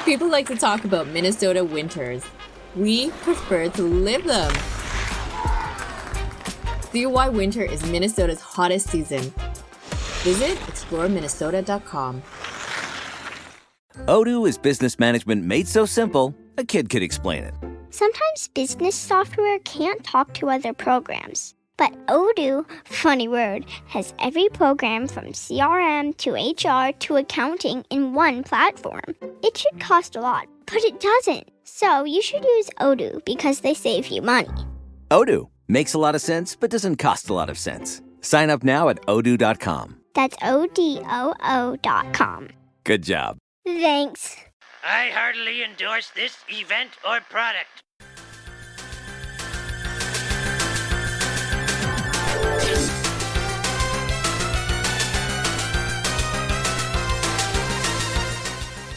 People like to talk about Minnesota winters. We prefer to live them. See why winter is Minnesota's hottest season. Visit exploreminnesota.com. Odoo is business management made so simple, a kid could explain it. Sometimes business software can't talk to other programs. But Odoo, funny word, has every program from CRM to HR to accounting in one platform. It should cost a lot, but it doesn't. So you should use Odoo because they save you money. Odoo makes a lot of sense, but doesn't cost a lot of sense. Sign up now at odoo.com. That's ODOO.com. Good job. Thanks. I heartily endorse this event or product.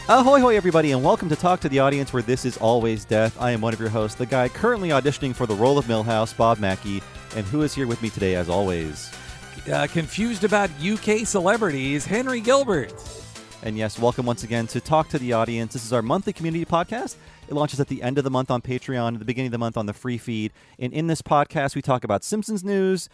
Ahoy, hoy, everybody, and welcome to Talk to the Audience, where this is always death. I am one of your hosts, the guy currently auditioning for the role of Milhouse, Bob Mackey, and who is here with me today, as always? Confused about UK celebrities, Henry Gilbert. And yes, welcome once again to Talk to the Audience. This is our monthly community podcast. It launches at the end of the month on Patreon, at the beginning of the month on the free feed. And in this podcast, we talk about Simpsons news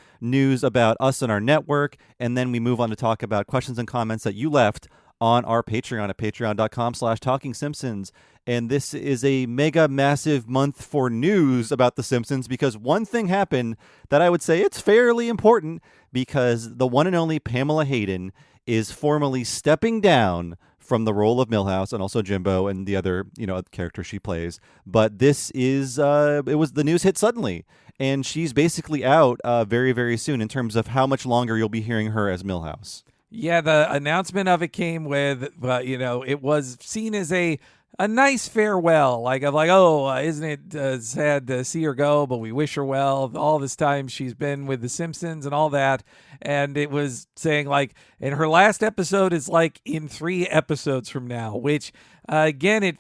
about us and our network, and then we move on to talk about questions and comments that you left on our Patreon at patreon.com/Talking Simpsons. And this is a mega massive month for news about The Simpsons because one thing happened that I would say it's fairly important, because the one and only Pamela Hayden is formally stepping down from the role of Milhouse, and also Jimbo and the other, character she plays. But this is, the news hit suddenly, and she's basically out very, very soon in terms of how much longer you'll be hearing her as Milhouse. Yeah, the announcement of it came with, it was seen as a nice farewell, isn't it sad to see her go, but we wish her well. All this time she's been with The Simpsons and all that, and it was saying, and her last episode is, in 3 episodes from now, which, again, it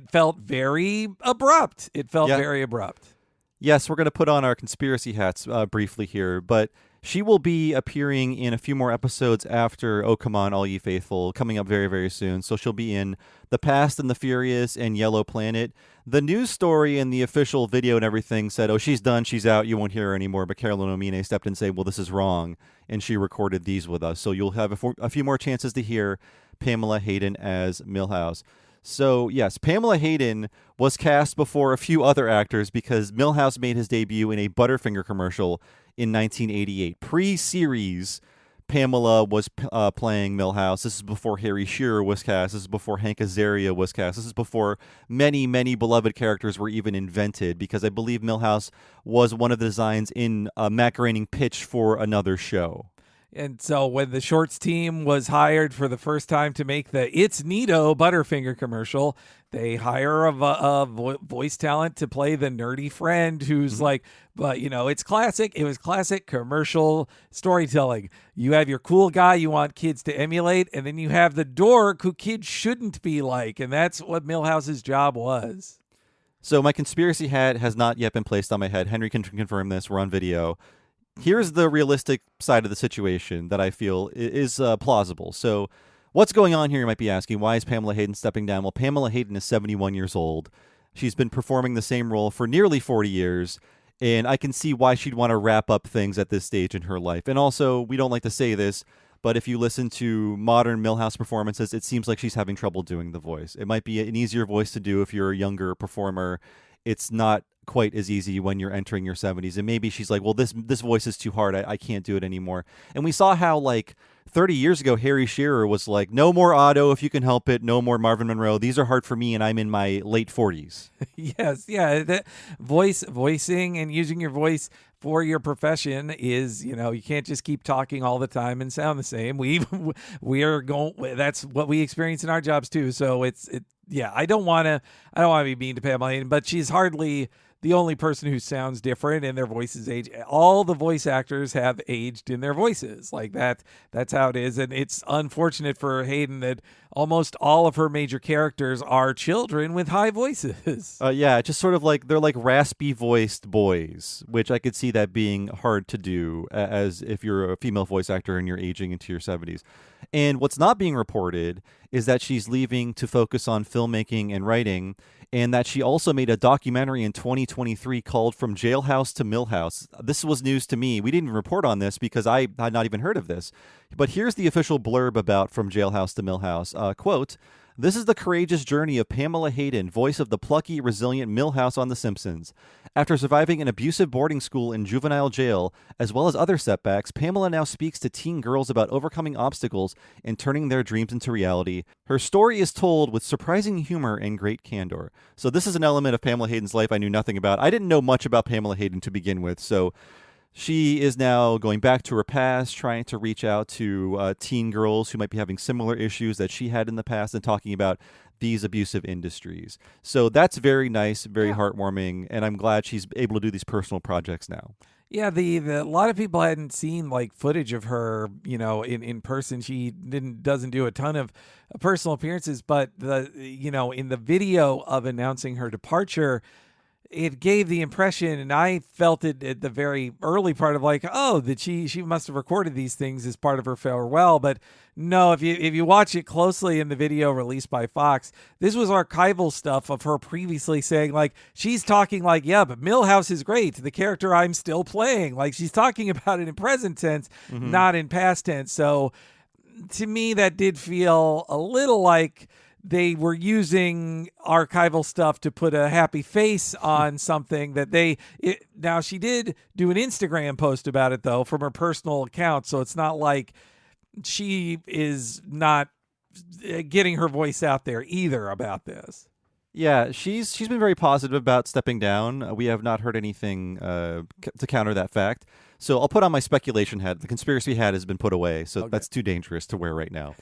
felt very abrupt. It felt very abrupt. Yes, we're going to put on our conspiracy hats briefly here, but she will be appearing in a few more episodes after Oh Come On, All Ye Faithful, coming up very, very soon. So she'll be in The Fast and the Furious and Yellow Planet. The news story and the official video and everything said, oh, she's done, she's out, you won't hear her anymore. But Carolyn Omine stepped in and said, well, this is wrong. And she recorded these with us. So you'll have a few more chances to hear Pamela Hayden as Milhouse. So, yes, Pamela Hayden was cast before a few other actors because Milhouse made his debut in a Butterfinger commercial in 1988. Pre-series, Pamela was playing Milhouse. This is before Harry Shearer was cast. This is before Hank Azaria was cast. This is before many, many beloved characters were even invented, because I believe Milhouse was one of the designs in Matt Groening pitch for another show. And so when the shorts team was hired for the first time to make the It's Neato Butterfinger commercial, they hire a voice talent to play the nerdy friend who's it's classic. It was classic commercial storytelling. You have your cool guy you want kids to emulate, and then you have the dork who kids shouldn't be like. And that's what Milhouse's job was. So my conspiracy hat has not yet been placed on my head. Henry can confirm this. We're on video. Here's the realistic side of the situation that I feel is plausible. So what's going on here, you might be asking? Why is Pamela Hayden stepping down? Well, Pamela Hayden is 71 years old. She's been performing the same role for nearly 40 years, and I can see why she'd want to wrap up things at this stage in her life. And also, we don't like to say this, but if you listen to modern Milhouse performances, it seems like she's having trouble doing the voice. It might be an easier voice to do if you're a younger performer. It's not quite as easy when you're entering your 70s, and maybe she's like, well, this voice is too hard, I can't do it anymore. And we saw how 30 years ago Harry Shearer was like, no more Otto if you can help it, no more Marvin Monroe, these are hard for me and I'm in my late 40s. Yes, yeah, that voicing and using your voice for your profession is, you can't just keep talking all the time and sound the same. That's what we experience in our jobs too. So I don't want to be mean to Pamela Hayden, but she's hardly the only person who sounds different and their voices age. All the voice actors have aged in their voices. That's how it is. And it's unfortunate for Hayden that almost all of her major characters are children with high voices. Just sort of they're like raspy voiced boys, which I could see that being hard to do as if you're a female voice actor and you're aging into your 70s. And what's not being reported is that she's leaving to focus on filmmaking and writing, and that she also made a documentary in 2023 called From Jailhouse to Milhouse. This was news to me. We didn't report on this because I had not even heard of this. But here's the official blurb about From Jailhouse to Milhouse. Quote, "This is the courageous journey of Pamela Hayden, voice of the plucky, resilient Milhouse on The Simpsons. After surviving an abusive boarding school and juvenile jail, as well as other setbacks, Pamela now speaks to teen girls about overcoming obstacles and turning their dreams into reality. Her story is told with surprising humor and great candor." So this is an element of Pamela Hayden's life I knew nothing about. I didn't know much about Pamela Hayden to begin with, so she is now going back to her past, trying to reach out to teen girls who might be having similar issues that she had in the past and talking about these abusive industries. So that's very nice, very heartwarming, and I'm glad she's able to do these personal projects now. Yeah, the a lot of people hadn't seen like footage of her, in person. She doesn't do a ton of personal appearances, but in the video of announcing her departure, it gave the impression, and I felt it at the very early part of that she must have recorded these things as part of her farewell. But no, if you watch it closely in the video released by Fox, this was archival stuff of her previously saying she's talking but Milhouse is great, the character I'm still playing. She's talking about it in present tense, not in past tense. So to me, that did feel a little like they were using archival stuff to put a happy face on something that now she did do an Instagram post about it though from her personal account. So it's not like she is not getting her voice out there either about this. Yeah, she's been very positive about stepping down. We have not heard anything to counter that fact. So I'll put on my speculation hat. The conspiracy hat has been put away, so that's too dangerous to wear right now.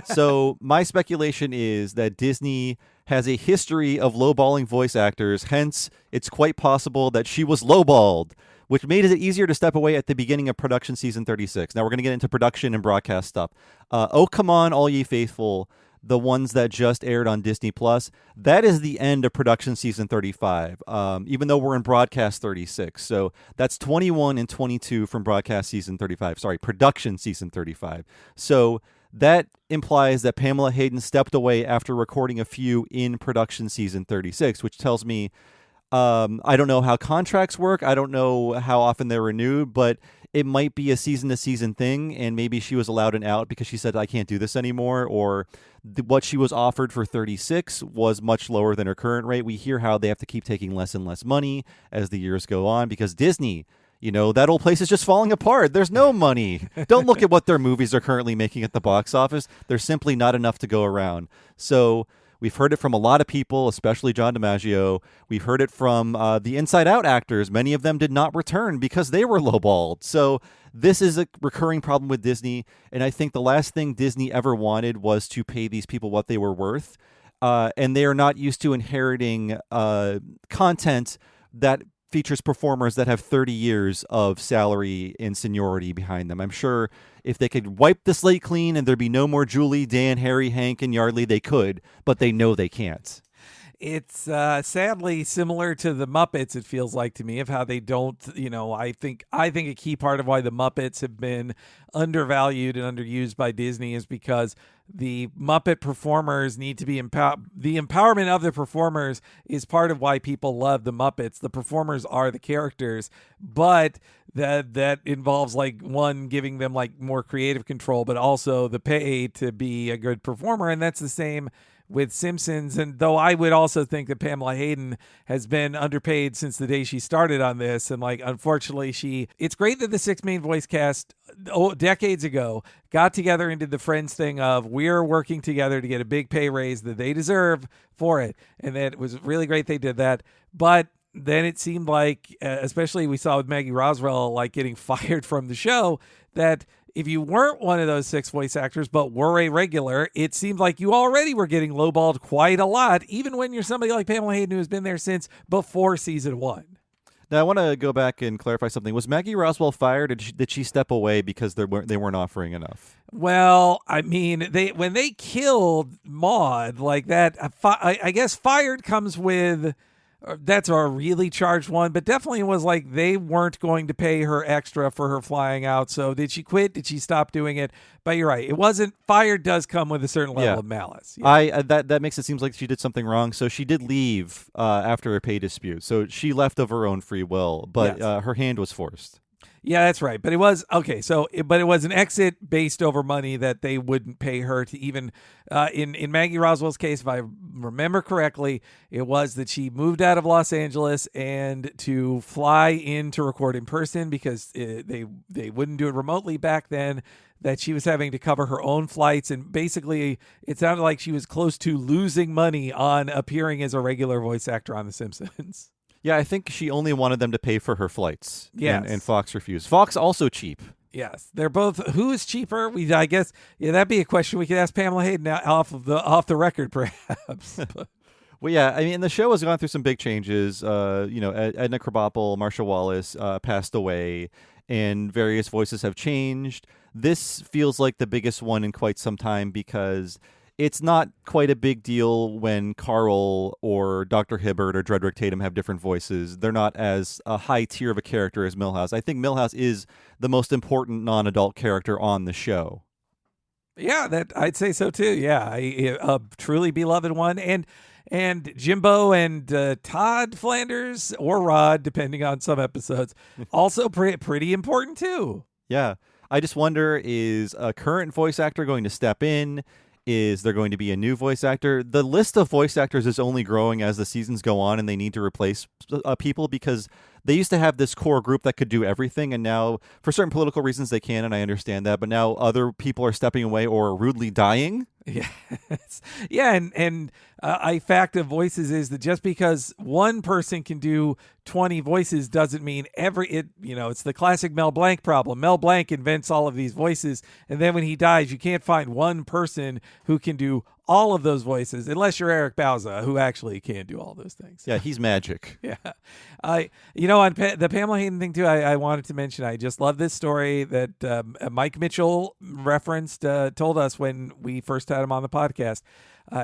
So my speculation is that Disney has a history of lowballing voice actors. Hence, it's quite possible that she was lowballed, which made it easier to step away at the beginning of production season 36. Now we're going to get into production and broadcast stuff. Oh, come on, all ye faithful. The ones that just aired on Disney Plus, that is the end of production season 35, even though we're in broadcast 36. So that's 21 and 22 from broadcast season 35. Sorry, production season 35. So that implies that Pamela Hayden stepped away after recording a few in production season 36, which tells me I don't know how contracts work. I don't know how often they're renewed, but it might be a season-to-season thing, and maybe she was allowed an out because she said, I can't do this anymore, or what she was offered for 36 was much lower than her current rate. We hear how they have to keep taking less and less money as the years go on because Disney, that old place is just falling apart. There's no money. Don't look at what their movies are currently making at the box office. There's simply not enough to go around. So we've heard it from a lot of people, especially John DiMaggio. We've heard it from the Inside Out actors. Many of them did not return because they were lowballed. So this is a recurring problem with Disney. And I think the last thing Disney ever wanted was to pay these people what they were worth. And they are not used to inheriting content that features performers that have 30 years of salary and seniority behind them. I'm sure if they could wipe the slate clean and there'd be no more Julie, Dan, Harry, Hank, and Yardley, they could, but they know they can't. It's sadly similar to the Muppets, it feels like to me, of how they don't, I think a key part of why the Muppets have been undervalued and underused by Disney is because the Muppet performers need to be the empowerment of the performers is part of why people love the Muppets. The performers are the characters, but that involves one, giving them more creative control, but also the pay to be a good performer. And that's the same with Simpsons. And though I would also think that Pamela Hayden has been underpaid since the day she started on this. And unfortunately, it's great that the 6 main voice cast decades ago got together and did the Friends thing of we're working together to get a big pay raise that they deserve for it. And that it was really great they did that. But then it seemed like, especially we saw with Maggie Roswell, getting fired from the show, that if you weren't one of those 6 voice actors but were a regular, it seemed like you already were getting lowballed quite a lot, even when you're somebody like Pamela Hayden who has been there since before season 1. Now, I want to go back and clarify something. Was Maggie Roswell fired, or did she step away because they weren't offering enough? Well, I mean, when they killed Maude like that, I guess fired comes with that's a really charged one, but definitely was like they weren't going to pay her extra for her flying out. So did she quit? Did she stop doing it? But you're right. It wasn't fire does come with a certain level of malice. Yeah. That makes it seem like she did something wrong. So she did leave after a pay dispute. So she left of her own free will, but her hand was forced. Yeah, that's right. But it was okay. But it was an exit based over money that they wouldn't pay her to even. In Maggie Roswell's case, if I remember correctly, it was that she moved out of Los Angeles and to fly in to record in person because they wouldn't do it remotely back then. That she was having to cover her own flights, and basically, it sounded like she was close to losing money on appearing as a regular voice actor on The Simpsons. Yeah, I think she only wanted them to pay for her flights. Yes. And Fox refused. Fox also cheap. Yes, they're both. Who is cheaper? I guess that'd be a question we could ask Pamela Hayden off the record, perhaps. Well, yeah, I mean, the show has gone through some big changes. Edna Krabappel, Marsha Wallace passed away, and various voices have changed. This feels like the biggest one in quite some time because it's not quite a big deal when Carl or Dr. Hibbert or Dredrick Tatum have different voices. They're not as a high tier of a character as Milhouse. I think Milhouse is the most important non-adult character on the show. Yeah, that I'd say so too. Yeah, a truly beloved one, and Jimbo and Todd Flanders or Rod, depending on some episodes, also pretty important too. Yeah, I just wonder, is a current voice actor going to step in? Is there going to be a new voice actor? The list of voice actors is only growing as the seasons go on, and they need to replace people because they used to have this core group that could do everything, and now, for certain political reasons, they can, and I understand that, but now other people are stepping away or are rudely dying. Yes. Yeah, and a fact of voices is that just because one person can do 20 voices doesn't mean it's the classic Mel Blanc problem. Mel Blanc invents all of these voices, and then when he dies, you can't find one person who can do all of those voices, unless you're Eric Bauza, who actually can do all those things. Yeah, he's magic. Yeah. On the Pamela Hayden thing, too, I wanted to mention, I just love this story that Mike Mitchell told us when we first had him on the podcast.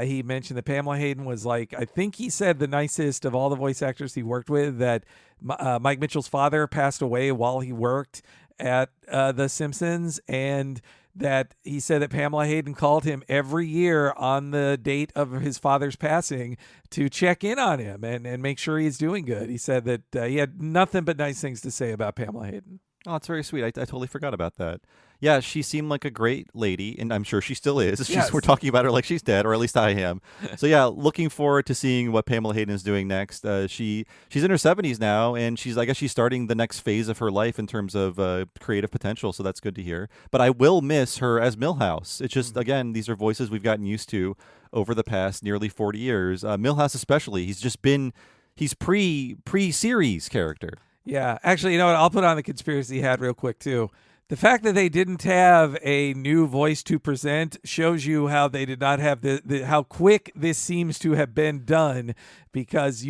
He mentioned that Pamela Hayden was I think he said the nicest of all the voice actors he worked with, that Mike Mitchell's father passed away while he worked at The Simpsons, and that he said that Pamela Hayden called him every year on the date of his father's passing to check in on him and make sure he's doing good. He said that he had nothing but nice things to say about Pamela Hayden. Oh, it's very sweet. I totally forgot about that. Yeah, she seemed like a great lady, and I'm sure she still is. Yes. We're talking about her like she's dead, or at least I am. So yeah, looking forward to seeing what Pamela Hayden is doing next. She's in her 70s now, and I guess she's starting the next phase of her life in terms of creative potential, so that's good to hear. But I will miss her as Milhouse. It's just, again, these are voices we've gotten used to over the past nearly 40 years. Milhouse especially, he's pre-series character. Yeah, actually, you know what? I'll put on the conspiracy hat real quick, too. The fact that they didn't have a new voice to present shows you how they did not have how quick this seems to have been done, because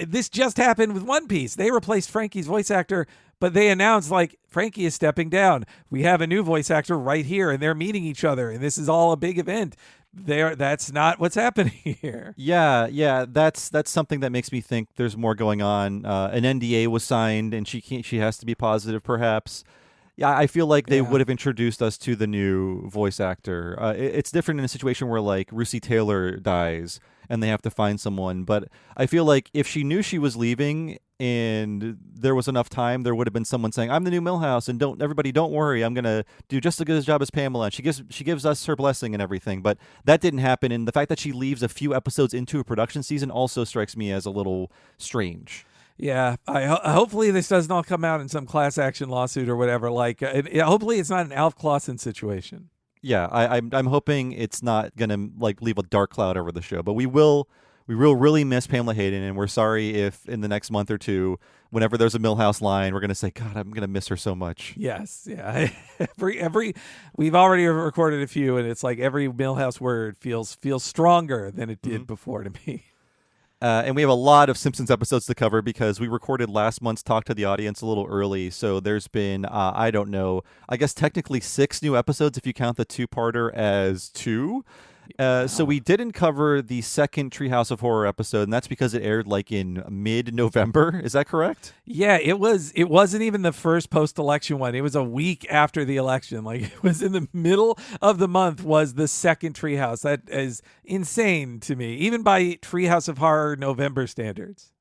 this just happened with One Piece. They replaced Frankie's voice actor, but they announced Frankie is stepping down. We have a new voice actor right here, and they're meeting each other, and this is all a big event. That's not what's happening here. Yeah, that's something that makes me think there's more going on. An NDA was signed, and she has to be positive, perhaps. Yeah, I feel like they would have introduced us to the new voice actor. It's different in a situation where Russi Taylor dies and they have to find someone. But I feel like if she knew she was leaving and there was enough time, there would have been someone saying, "I'm the new Milhouse, and don't worry, I'm gonna do just as good a job as Pamela." And she gives us her blessing and everything. But that didn't happen, and the fact that she leaves a few episodes into a production season also strikes me as a little strange. Yeah, hopefully this doesn't all come out in some class action lawsuit or whatever. Hopefully it's not an Alf Clausen situation. Yeah, I'm hoping it's not gonna leave a dark cloud over the show. But we will really miss Pamela Hayden, and we're sorry if in the next month or two, whenever there's a Milhouse line, we're gonna say, "God, I'm gonna miss her so much." Yes, yeah. every we've already recorded a few, and it's like every Milhouse word feels stronger than it did before to me. And we have a lot of Simpsons episodes to cover because we recorded last month's Talk to the Audience a little early. So there's been, I guess technically 6 new episodes if you count the two-parter as 2. So we didn't cover the second Treehouse of Horror episode, and that's because it aired like in mid-November. Is that correct? Yeah, it was. It wasn't even the first post-election one. It was a week after the election. Like, it was in the middle of the month was the second Treehouse. That is insane to me, even by Treehouse of Horror November standards.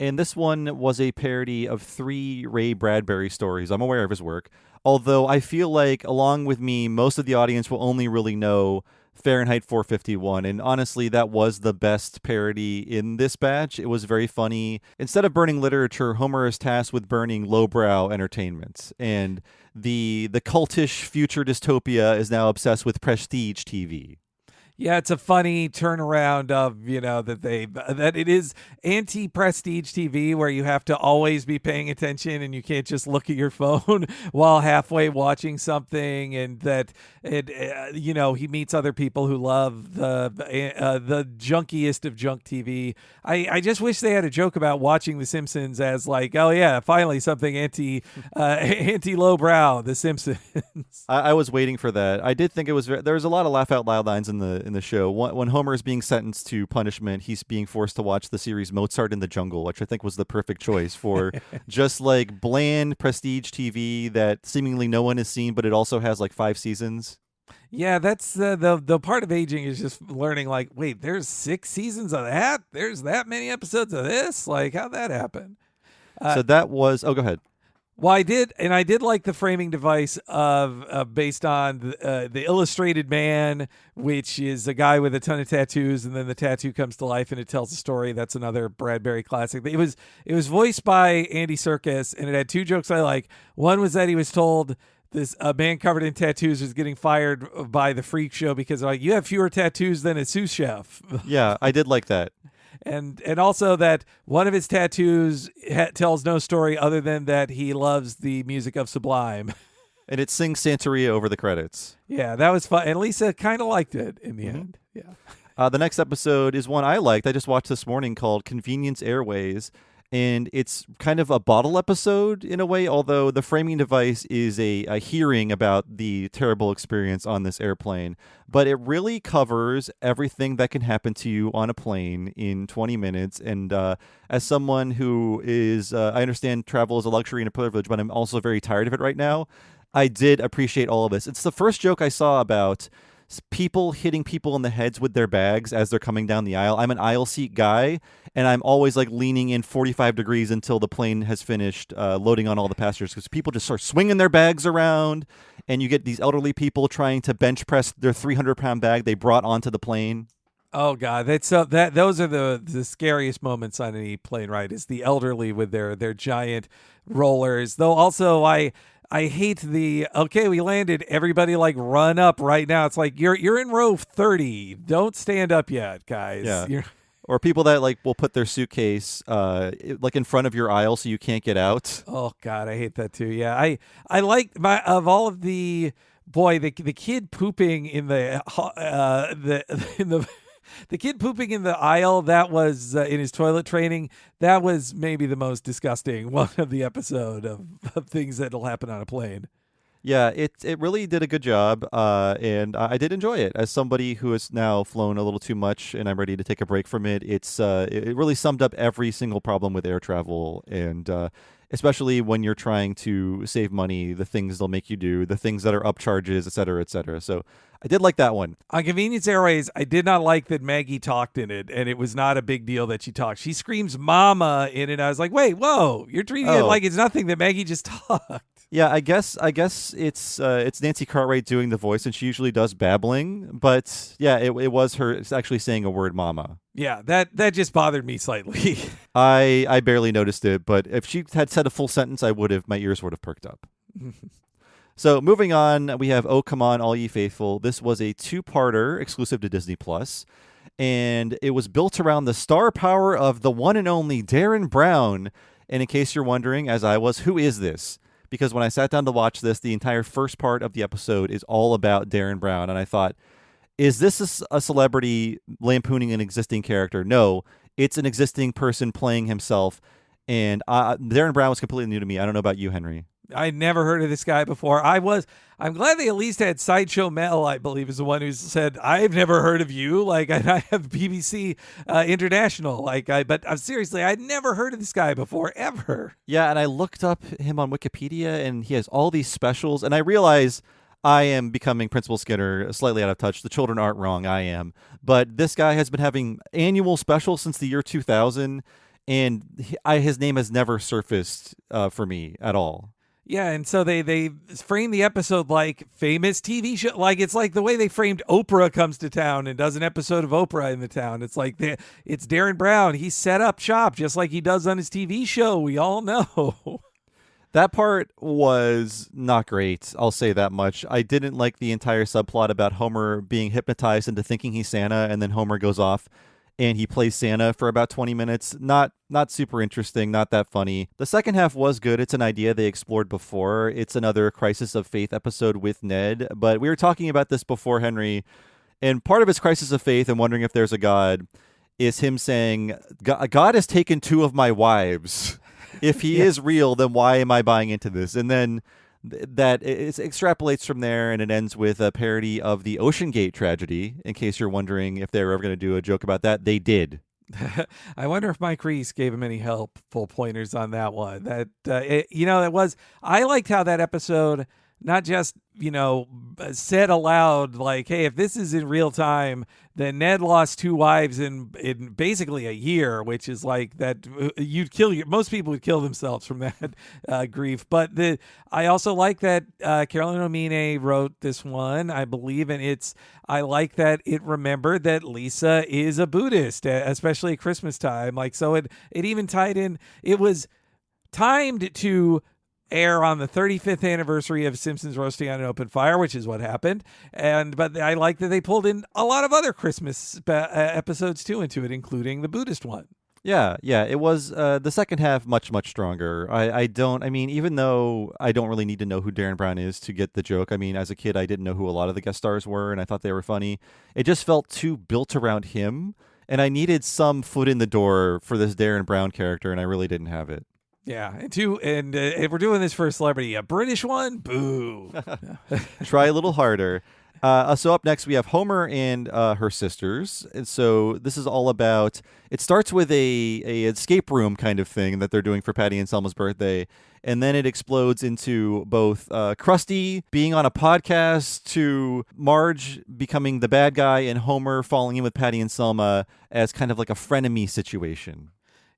And this one was a parody of 3 Ray Bradbury stories. I'm aware of his work, although I feel like, along with me, most of the audience will only really know Fahrenheit 451, and honestly, that was the best parody in this batch. It was very funny. Instead of burning literature, Homer is tasked with burning lowbrow entertainment, and the cultish future dystopia is now obsessed with prestige TV. Yeah, it's a funny turnaround of, that it is anti-prestige TV where you have to always be paying attention and you can't just look at your phone while halfway watching something, and that he meets other people who love the junkiest of junk TV. I just wish they had a joke about watching The Simpsons as like, oh yeah, finally something anti lowbrow, The Simpsons. I was waiting for that. I did think it was there was a lot of laugh out loud lines in the show. When Homer is being sentenced to punishment, he's being forced to watch the series Mozart in the Jungle, which I think was the perfect choice for just like bland prestige TV that seemingly no one has seen, but it also has like 5 seasons. Yeah, that's the part of aging is just learning, like, wait, there's 6 seasons of that? There's that many episodes of this? Like, how'd that happen? So that was, go ahead. Well, I did like the framing device of based on the Illustrated Man, which is a guy with a ton of tattoos, and then the tattoo comes to life and it tells a story. That's another Bradbury classic. It was voiced by Andy Serkis, and it had 2 jokes I like. One was that he was told a man covered in tattoos was getting fired by the Freak Show because like, you have fewer tattoos than a sous chef. Yeah, I did like that. And also that one of his tattoos tells no story other than that he loves the music of Sublime. And it sings Santeria over the credits. Yeah, that was fun. And Lisa kind of liked it in the end. Yeah. The next episode is one I liked. I just watched this morning called Convenience Airways. And it's kind of a bottle episode in a way, although the framing device is a hearing about the terrible experience on this airplane. But it really covers everything that can happen to you on a plane in 20 minutes. And as someone who is, I understand travel is a luxury and a privilege, but I'm also very tired of it right now. I did appreciate all of this. It's the first joke I saw about people hitting people in the heads with their bags as they're coming down the aisle. I'm an aisle seat guy, and I'm always like leaning in 45 degrees until the plane has finished loading on all the passengers, because people just start swinging their bags around, and you get these elderly people trying to bench press their 300-pound bag they brought onto the plane. Oh God, those are the scariest moments on any plane ride, is the elderly with their giant rollers. Though also I hate okay, we landed, everybody like run up right now. It's like you're in row 30. Don't stand up yet, guys. Yeah. Or people that like will put their suitcase like in front of your aisle so you can't get out. Oh God, I hate that too. Yeah. I like of all of the kid pooping in the the kid pooping in the aisle, that was in his toilet training. That was maybe the most disgusting one of the episode of things that'll happen on a plane. Yeah, it really did a good job, and I did enjoy it. As somebody who has now flown a little too much and I'm ready to take a break from it, it really summed up every single problem with air travel, and especially when you're trying to save money, the things they'll make you do, the things that are upcharges, et cetera, et cetera. So I did like that one. On Convenience Airways, I did not like that Maggie talked in it, and it was not a big deal that she talked. She screams "Mama" in it. I was like, wait, whoa, you're treating it like it's nothing that Maggie just talked. Yeah, I guess it's Nancy Cartwright doing the voice, and she usually does babbling. But yeah, it was her actually saying a word, "Mama." Yeah, that just bothered me slightly. I barely noticed it, but if she had said a full sentence, my ears would have perked up. So moving on, we have "Oh Come On, All Ye Faithful." This was a 2-parter exclusive to Disney Plus, and it was built around the star power of the one and only Darren Brown. And in case you're wondering, as I was, who is this? Because when I sat down to watch this, the entire first part of the episode is all about Darren Brown, and I thought, is this a celebrity lampooning an existing character? No, it's an existing person playing himself. And Darren Brown was completely new to me. I don't know about you, Henry. I'd never heard of this guy before. I'm glad they at least had Sideshow Mel, I believe, is the one who said, I've never heard of you. Like, I have BBC International. But seriously, I'd never heard of this guy before, ever. Yeah, and I looked up him on Wikipedia, and he has all these specials, and I realize I am becoming Principal Skinner, slightly out of touch. The children aren't wrong, I am. But this guy has been having annual specials since the year 2000, and his name has never surfaced for me at all. Yeah, and so they frame the episode like famous TV show. Like, it's like the way they framed Oprah comes to town and does an episode of Oprah in the town. It's like it's Darren Brown. He set up shop just like he does on his TV show. We all know. That part was not great, I'll say that much. I didn't like the entire subplot about Homer being hypnotized into thinking he's Santa, and then Homer goes off and he plays Santa for about 20 minutes. Not super interesting, not that funny. The second half was good. It's an idea they explored before. It's another Crisis of Faith episode with Ned. But we were talking about this before, Henry, and part of his Crisis of Faith and wondering if there's a God is him saying, God has taken 2 of my wives. If he is real, then why am I buying into this? And then that it extrapolates from there, and it ends with a parody of the Ocean Gate tragedy. In case you're wondering if they were ever going to do a joke about that, they did. I wonder if Mike Reese gave him any helpful pointers on that one. I liked how that episode not just, said aloud, like, hey, if this is in real time, then Ned lost 2 wives in basically a year, which is like that most people would kill themselves from that grief. But I also like that Carolyn Omine wrote this one, I believe, and I like that it remembered that Lisa is a Buddhist, especially at Christmas time. Like, so it even tied in, it was timed to air on the 35th anniversary of Simpsons Roasting on an Open Fire, which is what happened. But I like that they pulled in a lot of other Christmas episodes too into it, including the Buddhist one. Yeah, it was the second half much stronger. Even though I don't really need to know who Darren Brown is to get the joke. I mean, as a kid, I didn't know who a lot of the guest stars were, and I thought they were funny. It just felt too built around him, and I needed some foot in the door for this Darren Brown character, and I really didn't have it. Yeah, and if we're doing this for a celebrity, a British one, boo. Try a little harder. So up next, we have Homer and her sisters. And so this is all about, it starts with a escape room kind of thing that they're doing for Patty and Selma's birthday. And then it explodes into both Krusty being on a podcast to Marge becoming the bad guy and Homer falling in with Patty and Selma as kind of like a frenemy situation.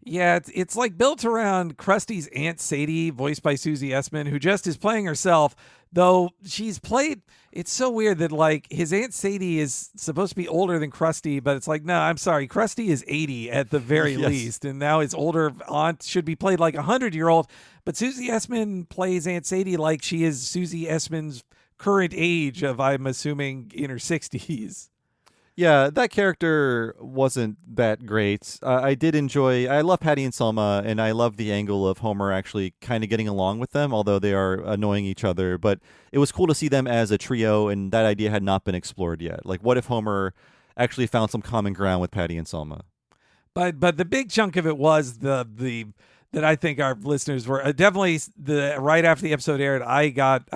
Yeah, it's like built around Krusty's Aunt Sadie, voiced by Susie Essman, who just is playing herself, though she's played. It's so weird that, like, his Aunt Sadie is supposed to be older than Krusty, but it's like, no, I'm sorry, Krusty is 80 at the very least, and now his older aunt should be played like a 100-year-old, but Susie Essman plays Aunt Sadie like she is Susie Essman's current age of, I'm assuming, in her 60s. Yeah, that character wasn't that great. I love Patty and Selma, and I love the angle of Homer actually kind of getting along with them, although they are annoying each other. But it was cool to see them as a trio, and that idea had not been explored yet. Like, what if Homer actually found some common ground with Patty and Selma? But the big chunk of it was the that I think our listeners were definitely right after the episode aired. I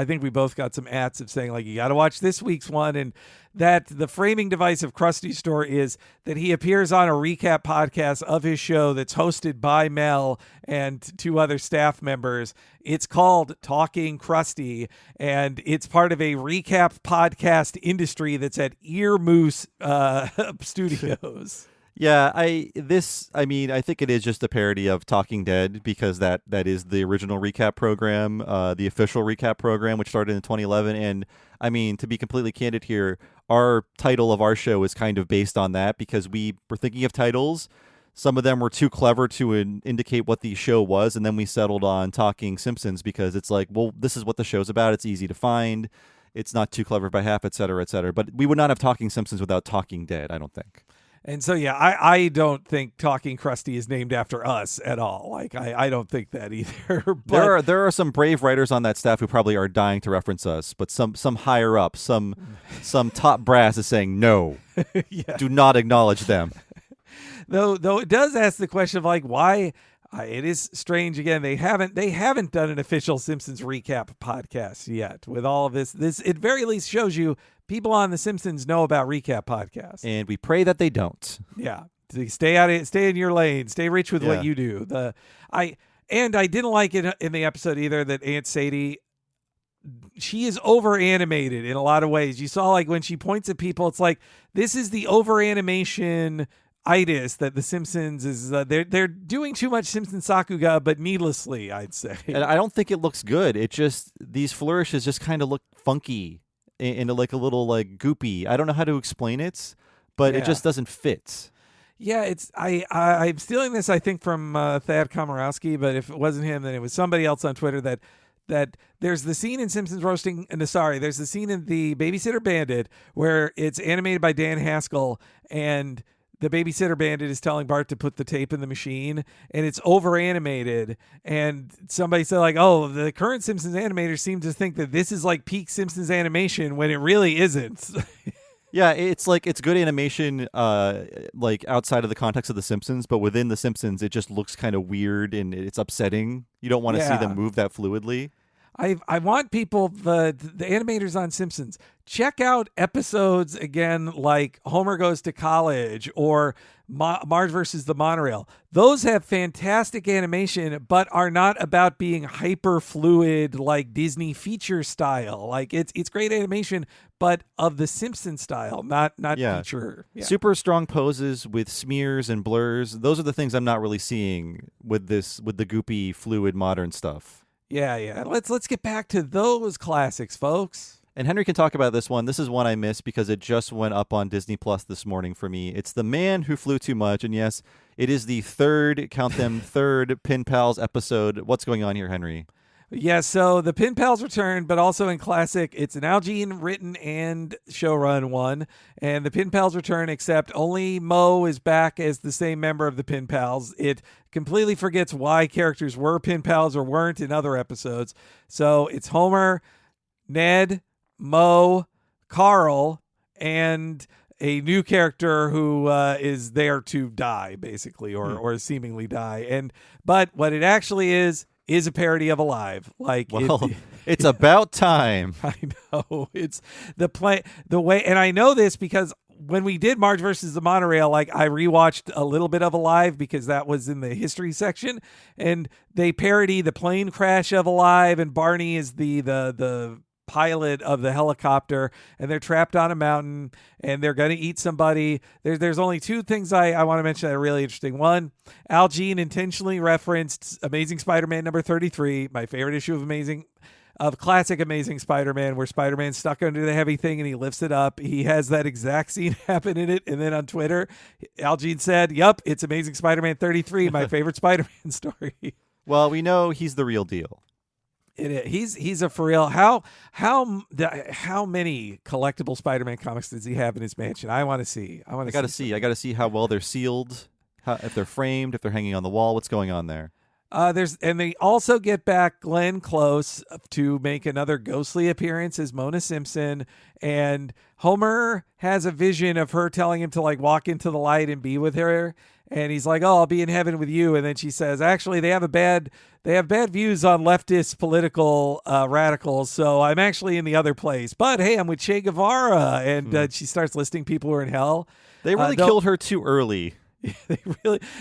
think we both got some ads of saying, like, you got to watch this week's one, and that the framing device of Krusty's story is that he appears on a recap podcast of his show that's hosted by Mel and 2 other staff members. It's called Talking Krusty, and it's part of a recap podcast industry that's at Ear Moose Studios. Yeah, I think it is just a parody of Talking Dead, because that is the original recap program, the official recap program, which started in 2011. And I mean, to be completely candid here, our title of our show is kind of based on that, because we were thinking of titles. Some of them were too clever to indicate what the show was, and then we settled on Talking Simpsons because it's like, well, this is what the show's about. It's easy to find. It's not too clever by half, et cetera, et cetera. But we would not have Talking Simpsons without Talking Dead, I don't think. And so, yeah, I don't think Talking Krusty is named after us at all. Like, I don't think that either. But there are some brave writers on that staff who probably are dying to reference us, but some higher up, some top brass is saying no. Yeah. Do not acknowledge them. Though it does ask the question of, like, why It is strange. Again, they haven't done an official Simpsons recap podcast yet. With all of this at very least shows you people on The Simpsons know about recap podcasts, and we pray that they don't. Yeah, stay in your lane, stay rich with what you do. I didn't like it in the episode either that Aunt Sadie. She is over animated in a lot of ways. You saw like when she points at people, it's like this is the over animation itis that the Simpsons is. They're doing too much Simpson Sakuga, but needlessly, I'd say. And I don't think it looks good. It just these flourishes just kind of look funky and like a little like goopy. I don't know how to explain it, but it just doesn't fit. Yeah, I'm stealing this I think from Thad Komorowski, but if it wasn't him, then it was somebody else on Twitter that there's the scene in Simpsons Roasting, there's the scene in The Babysitter Bandit where it's animated by Dan Haskell and the Babysitter Bandit is telling Bart to put the tape in the machine and it's over animated. And somebody said like, oh, the current Simpsons animators seem to think that this is like peak Simpsons animation when it really isn't. Yeah, it's like it's good animation like outside of the context of The Simpsons, but within The Simpsons, it just looks kind of weird and it's upsetting. You don't want to see them move that fluidly. I want people, the animators on Simpsons, check out episodes again like Homer Goes to College or Marge versus the Monorail. Those have fantastic animation, but are not about being hyper fluid like Disney feature style. Like it's great animation, but of the Simpsons style, not feature. Yeah. Super strong poses with smears and blurs. Those are the things I'm not really seeing with the goopy, fluid, modern stuff. Yeah. Let's get back to those classics, folks. And Henry can talk about this one. This is one I missed because it just went up on Disney Plus this morning for me. It's The Man Who Flew Too Much. And yes, it is the third Pin Pals episode. What's going on here, Henry? Yeah, so the Pin Pals return, but also in classic, it's an Al Jean written and showrun one. And the Pin Pals return, except only Moe is back as the same member of the Pin Pals. It completely forgets why characters were Pin Pals or weren't in other episodes. So it's Homer, Ned, Moe, Carl, and a new character who is there to die, basically, or seemingly die. But what it actually is a parody of Alive. It's about time. I know. It's the way, and I know this because when we did Marge versus the Monorail, like I rewatched a little bit of Alive because that was in the history section, and they parody the plane crash of Alive, and Barney is the pilot of the helicopter, and they're trapped on a mountain and they're going to eat somebody. There's only two things I want to mention that are really interesting. One, Al Jean intentionally referenced Amazing Spider-Man number 33, my favorite issue of classic Amazing Spider-Man, where Spider-Man's stuck under the heavy thing and he lifts it up. He has that exact scene happen in it. And then on Twitter, Al Jean said, "Yup, it's Amazing Spider-Man 33, my favorite Spider-Man story." Well, we know he's the real deal. He's a for real. How many collectible Spider-Man comics does he have in his mansion? I want to see. I got to see how well they're sealed, if they're framed, if they're hanging on the wall. What's going on there? And they also get back Glenn Close to make another ghostly appearance as Mona Simpson, and Homer has a vision of her telling him to like walk into the light and be with her, and he's like, "Oh, I'll be in heaven with you," and then she says, "Actually, they have bad views on leftist political radicals, so I'm actually in the other place. But hey, I'm with Che Guevara," and she starts listing people who are in hell. They really killed her too early.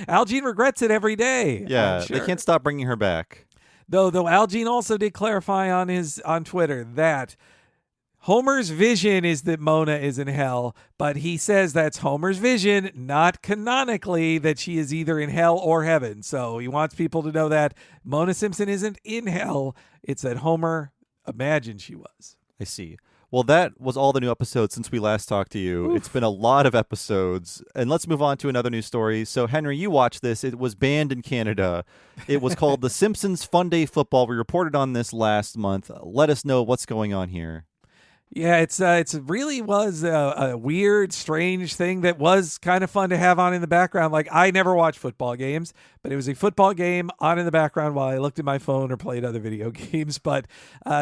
Al Jean regrets it every day. Yeah, sure. They can't stop bringing her back. Though Al Jean also did clarify on Twitter that Homer's vision is that Mona is in hell, but he says that's Homer's vision, not canonically that she is either in hell or heaven. So he wants people to know that Mona Simpson isn't in hell. It's that Homer imagined she was. I see. Well, that was all the new episodes since we last talked to you. Oof. It's been a lot of episodes. And let's move on to another news story. So, Henry, you watched this. It was banned in Canada. It was called The Simpsons Fun Day Football. We reported on this last month. Let us know what's going on here. Yeah, it really was a weird, strange thing that was kind of fun to have on in the background. Like, I never watch football games, but it was a football game on in the background while I looked at my phone or played other video games. But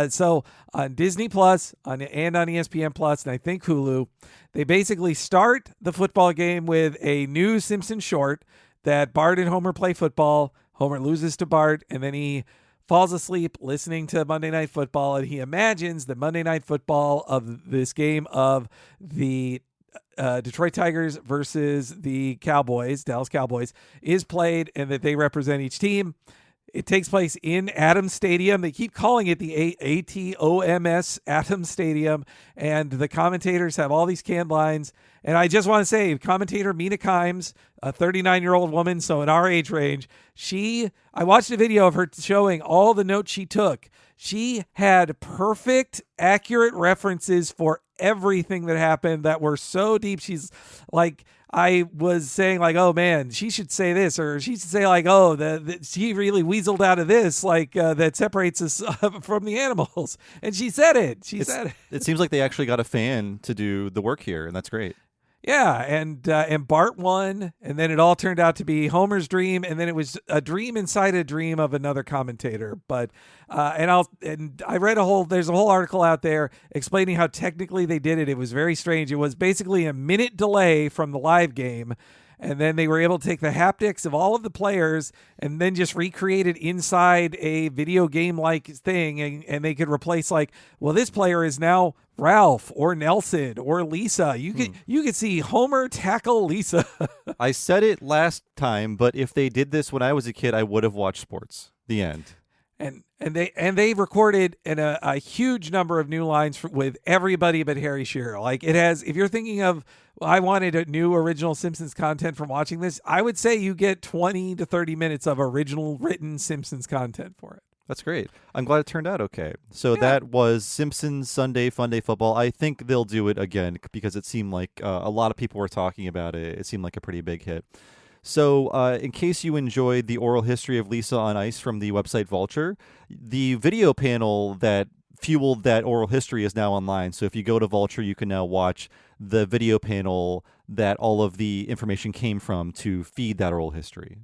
so on Disney Plus and on ESPN Plus, and I think Hulu, they basically start the football game with a new Simpsons short that Bart and Homer play football. Homer loses to Bart, and then he falls asleep listening to Monday Night Football, and he imagines the Monday Night Football of this game of the Detroit Tigers versus the Cowboys, Dallas Cowboys, is played, and that they represent each team. It takes place in Adams Stadium. They keep calling it the ATOMS, Adams Stadium, and the commentators have all these canned lines. And I just want to say, commentator Mina Kimes, a 39-year-old woman, so in our age range, I watched a video of her showing all the notes she took. She had perfect, accurate references for everything that happened that were so deep. She's like, I was saying like, oh man, she should say this, or she should say like, oh, she really weaseled out of this, like that separates us from the animals. And she said it. Said it. It seems like they actually got a fan to do the work here, and that's great. Yeah, and Bart won, and then it all turned out to be Homer's dream, and then it was a dream inside a dream of another commentator. But I read there's a whole article out there explaining how technically they did it. It was very strange. It was basically a minute delay from the live game, and then they were able to take the haptics of all of the players and then just recreate it inside a video game-like thing, and they could replace like, well, this player is now Ralph or Nelson or Lisa. You could see Homer tackle Lisa. I said it last time, but if they did this when I was a kid, I would have watched sports. The end. And they recorded a huge number of new lines with everybody but Harry Shearer. Like it has, if you're thinking of, I wanted a new original Simpsons content from watching this, I would say you get 20 to 30 minutes of original written Simpsons content for it. That's great. I'm glad it turned out okay. So that was Simpsons Sunday Fun Day Football. I think they'll do it again because it seemed like a lot of people were talking about it. It seemed like a pretty big hit. So in case you enjoyed the oral history of Lisa on Ice from the website Vulture, the video panel that fueled that oral history is now online. So if you go to Vulture, you can now watch the video panel that all of the information came from to feed that oral history.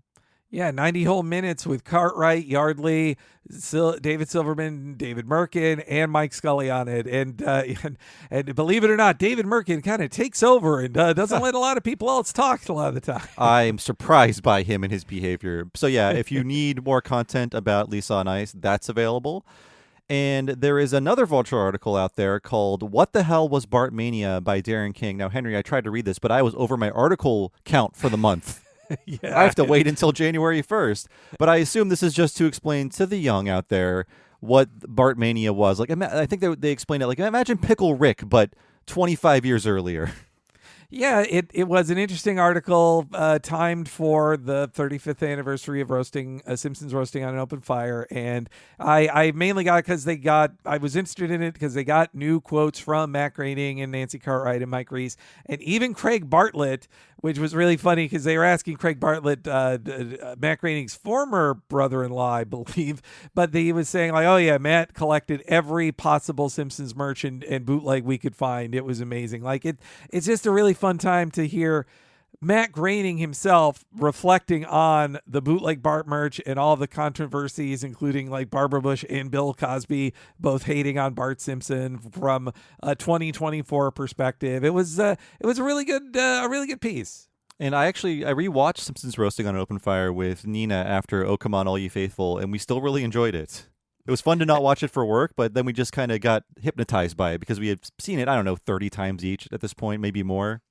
Yeah, 90 whole minutes with Cartwright, Yardley, David Silverman, David Merkin, and Mike Scully on it. And believe it or not, David Merkin kind of takes over and doesn't let a lot of people else talk a lot of the time. I'm surprised by him and his behavior. So yeah, if you need more content about Lisa on Ice, that's available. And there is another Vulture article out there called What the Hell Was Bartmania by Darren King. Now, Henry, I tried to read this, but I was over my article count for the month. Yeah, I have to wait until January 1st. But I assume this is just to explain to the young out there what Bartmania was. Like, I think they explained it like, imagine Pickle Rick, but 25 years earlier. Yeah, it was an interesting article timed for the 35th anniversary of Simpsons roasting on an open fire, and I mainly got it because I was interested in it because they got new quotes from Matt Groening and Nancy Cartwright and Mike Reese, and even Craig Bartlett, which was really funny because they were asking Craig Bartlett, Matt Groening's former brother-in-law, I believe, but he was saying like, oh yeah, Matt collected every possible Simpsons merch and bootleg we could find. It was amazing. Like it's just a really fun time to hear Matt Groening himself reflecting on the bootleg Bart merch and all the controversies, including like Barbara Bush and Bill Cosby both hating on Bart Simpson from a 2024 perspective. It was a really good piece. And I rewatched Simpsons Roasting on an Open Fire with Nina after Oh Come On All You Faithful, and we still really enjoyed it. It was fun to not watch it for work, but then we just kind of got hypnotized by it because we had seen it, 30 times each at this point, maybe more.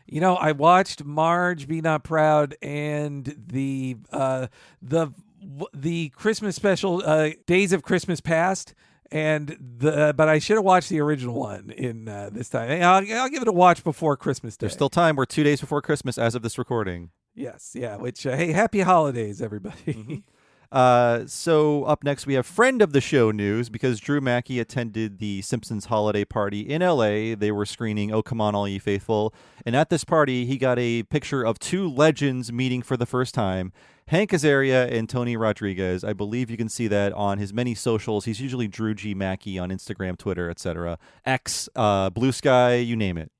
You know, I watched Marge Be Not Proud and the Christmas special, Days of Christmas Past, but I should have watched the original one in this time. I'll give it a watch before Christmas Day. There's still time. We're 2 days before Christmas as of this recording. Yes, yeah. Which hey, happy holidays, everybody. Mm-hmm. So up next we have friend of the show news because Drew Mackey attended the Simpsons holiday party in LA. They were screening Oh Come On All Ye Faithful, and at this party he got a picture of two legends meeting for the first time, Hank Azaria and Tony Rodriguez. I believe you can see that on his many socials. He's usually Drew G Mackey on Instagram, Twitter, etc. X, Blue Sky, you name it.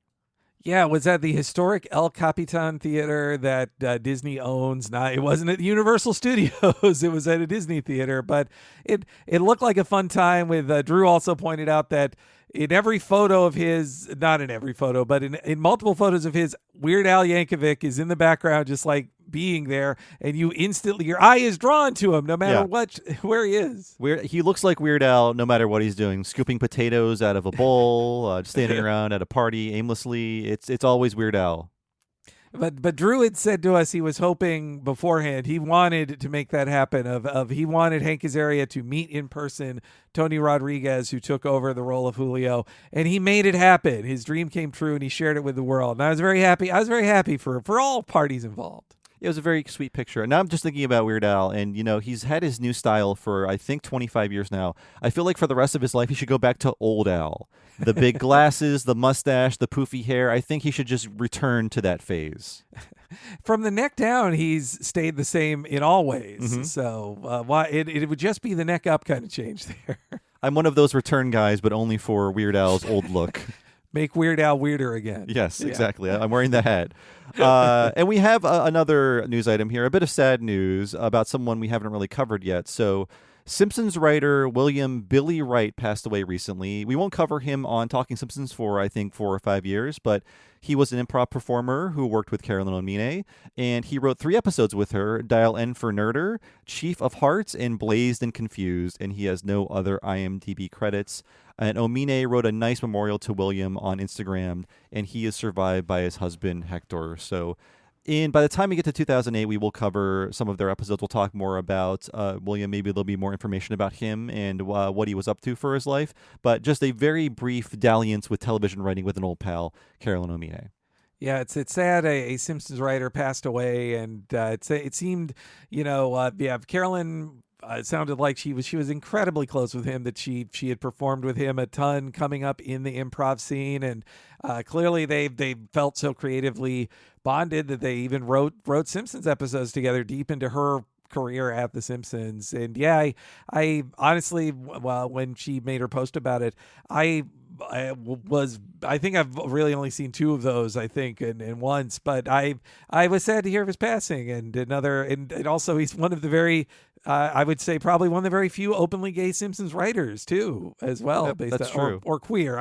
Yeah, was at the historic El Capitan Theater that Disney owns. It wasn't at Universal Studios. It was at a Disney theater, but it looked like a fun time. With Drew also pointed out that in every photo of his, not in every photo, but in multiple photos of his, Weird Al Yankovic is in the background, just like being there, and you instantly, your eye is drawn to him no matter where he is. He looks like Weird Al no matter what he's doing, scooping potatoes out of a bowl, standing around at a party aimlessly. It's always Weird Al. But Drew had said to us he was hoping beforehand, he wanted to make that happen, he wanted Hank Azaria to meet in person Tony Rodriguez, who took over the role of Julio, and he made it happen. His dream came true, and he shared it with the world. And I was very happy for all parties involved. It was a very sweet picture. And now I'm just thinking about Weird Al, and, he's had his new style for, I think, 25 years now. I feel like for the rest of his life, he should go back to old Al. The big glasses, the mustache, the poofy hair. I think he should just return to that phase. From the neck down, he's stayed the same in all ways. Mm-hmm. So it would just be the neck up kind of change there. I'm one of those return guys, but only for Weird Al's old look. Make Weird Al weirder again. Yes, exactly. I'm wearing the hat. And we have another news item here, a bit of sad news about someone we haven't really covered yet. So Simpsons writer William Billy Wright passed away recently. We won't cover him on Talking Simpsons for, I think, 4 or 5 years, but he was an improv performer who worked with Carolyn Omine, and he wrote 3 episodes with her, Dial N for Nerder, Chief of Hearts, and Blazed and Confused, and he has no other IMDb credits. And Omine wrote a nice memorial to William on Instagram, and he is survived by his husband, Hector. So by the time we get to 2008, we will cover some of their episodes. We'll talk more about William. Maybe there'll be more information about him and what he was up to for his life. But just a very brief dalliance with television writing with an old pal, Carolyn Omine. Yeah, it's sad a Simpsons writer passed away, and it seemed, Carolyn. It sounded like she was incredibly close with him, that she had performed with him a ton coming up in the improv scene, and clearly they felt so creatively bonded that they even wrote Simpsons episodes together deep into her career at The Simpsons. And I honestly, when she made her post about it, I think I've really only seen 2 of those, I think, and once, but I was sad to hear of his passing, and also he's one of the very, I would say probably one of the very few openly gay Simpsons writers too, as well. That's true. Or queer.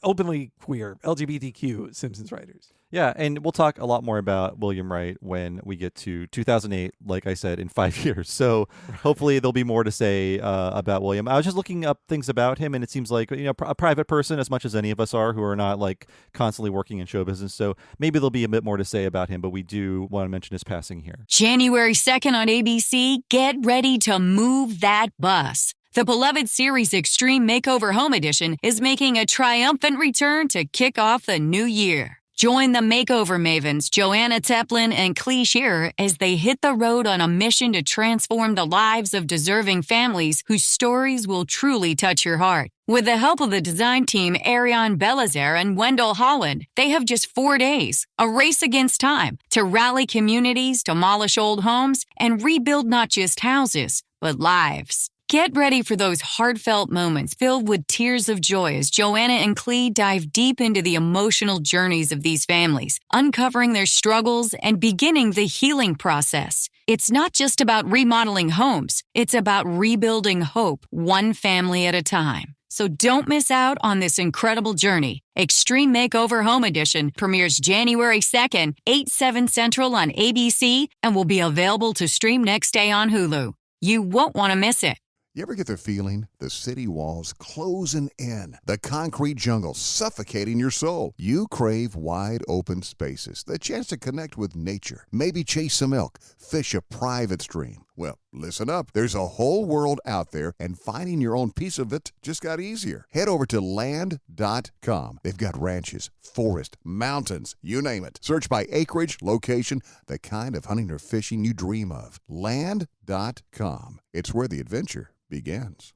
Openly queer, LGBTQ Simpsons writers. Yeah, and we'll talk a lot more about William Wright when we get to 2008, like I said, in 5 years. So hopefully there'll be more to say about William. I was just looking up things about him, and it seems like a private person as much as any of us are who are not like constantly working in show business. So maybe there'll be a bit more to say about him, but we do want to mention his passing here. January 2nd on ABC, get ready to move that bus. The beloved series Extreme Makeover Home Edition is making a triumphant return to kick off the new year. Join the makeover mavens Joanna Teplin and Clee Shearer as they hit the road on a mission to transform the lives of deserving families whose stories will truly touch your heart. With the help of the design team Ariane Belazer and Wendell Holland, they have just 4 days, a race against time, to rally communities, demolish old homes, and rebuild not just houses, but lives. Get ready for those heartfelt moments filled with tears of joy as Joanna and Clee dive deep into the emotional journeys of these families, uncovering their struggles and beginning the healing process. It's not just about remodeling homes, it's about rebuilding hope, one family at a time. So don't miss out on this incredible journey. Extreme Makeover Home Edition premieres January 2nd, 8/7 Central on ABC, and will be available to stream next day on Hulu. You won't want to miss it. You ever get the feeling the city walls closing in, the concrete jungle suffocating your soul? You crave wide open spaces, the chance to connect with nature, maybe chase some elk, fish a private stream. Well, listen up. There's a whole world out there, and finding your own piece of it just got easier. Head over to land.com. They've got ranches, forests, mountains, you name it. Search by acreage, location, the kind of hunting or fishing you dream of. Land.com. It's where the adventure begins.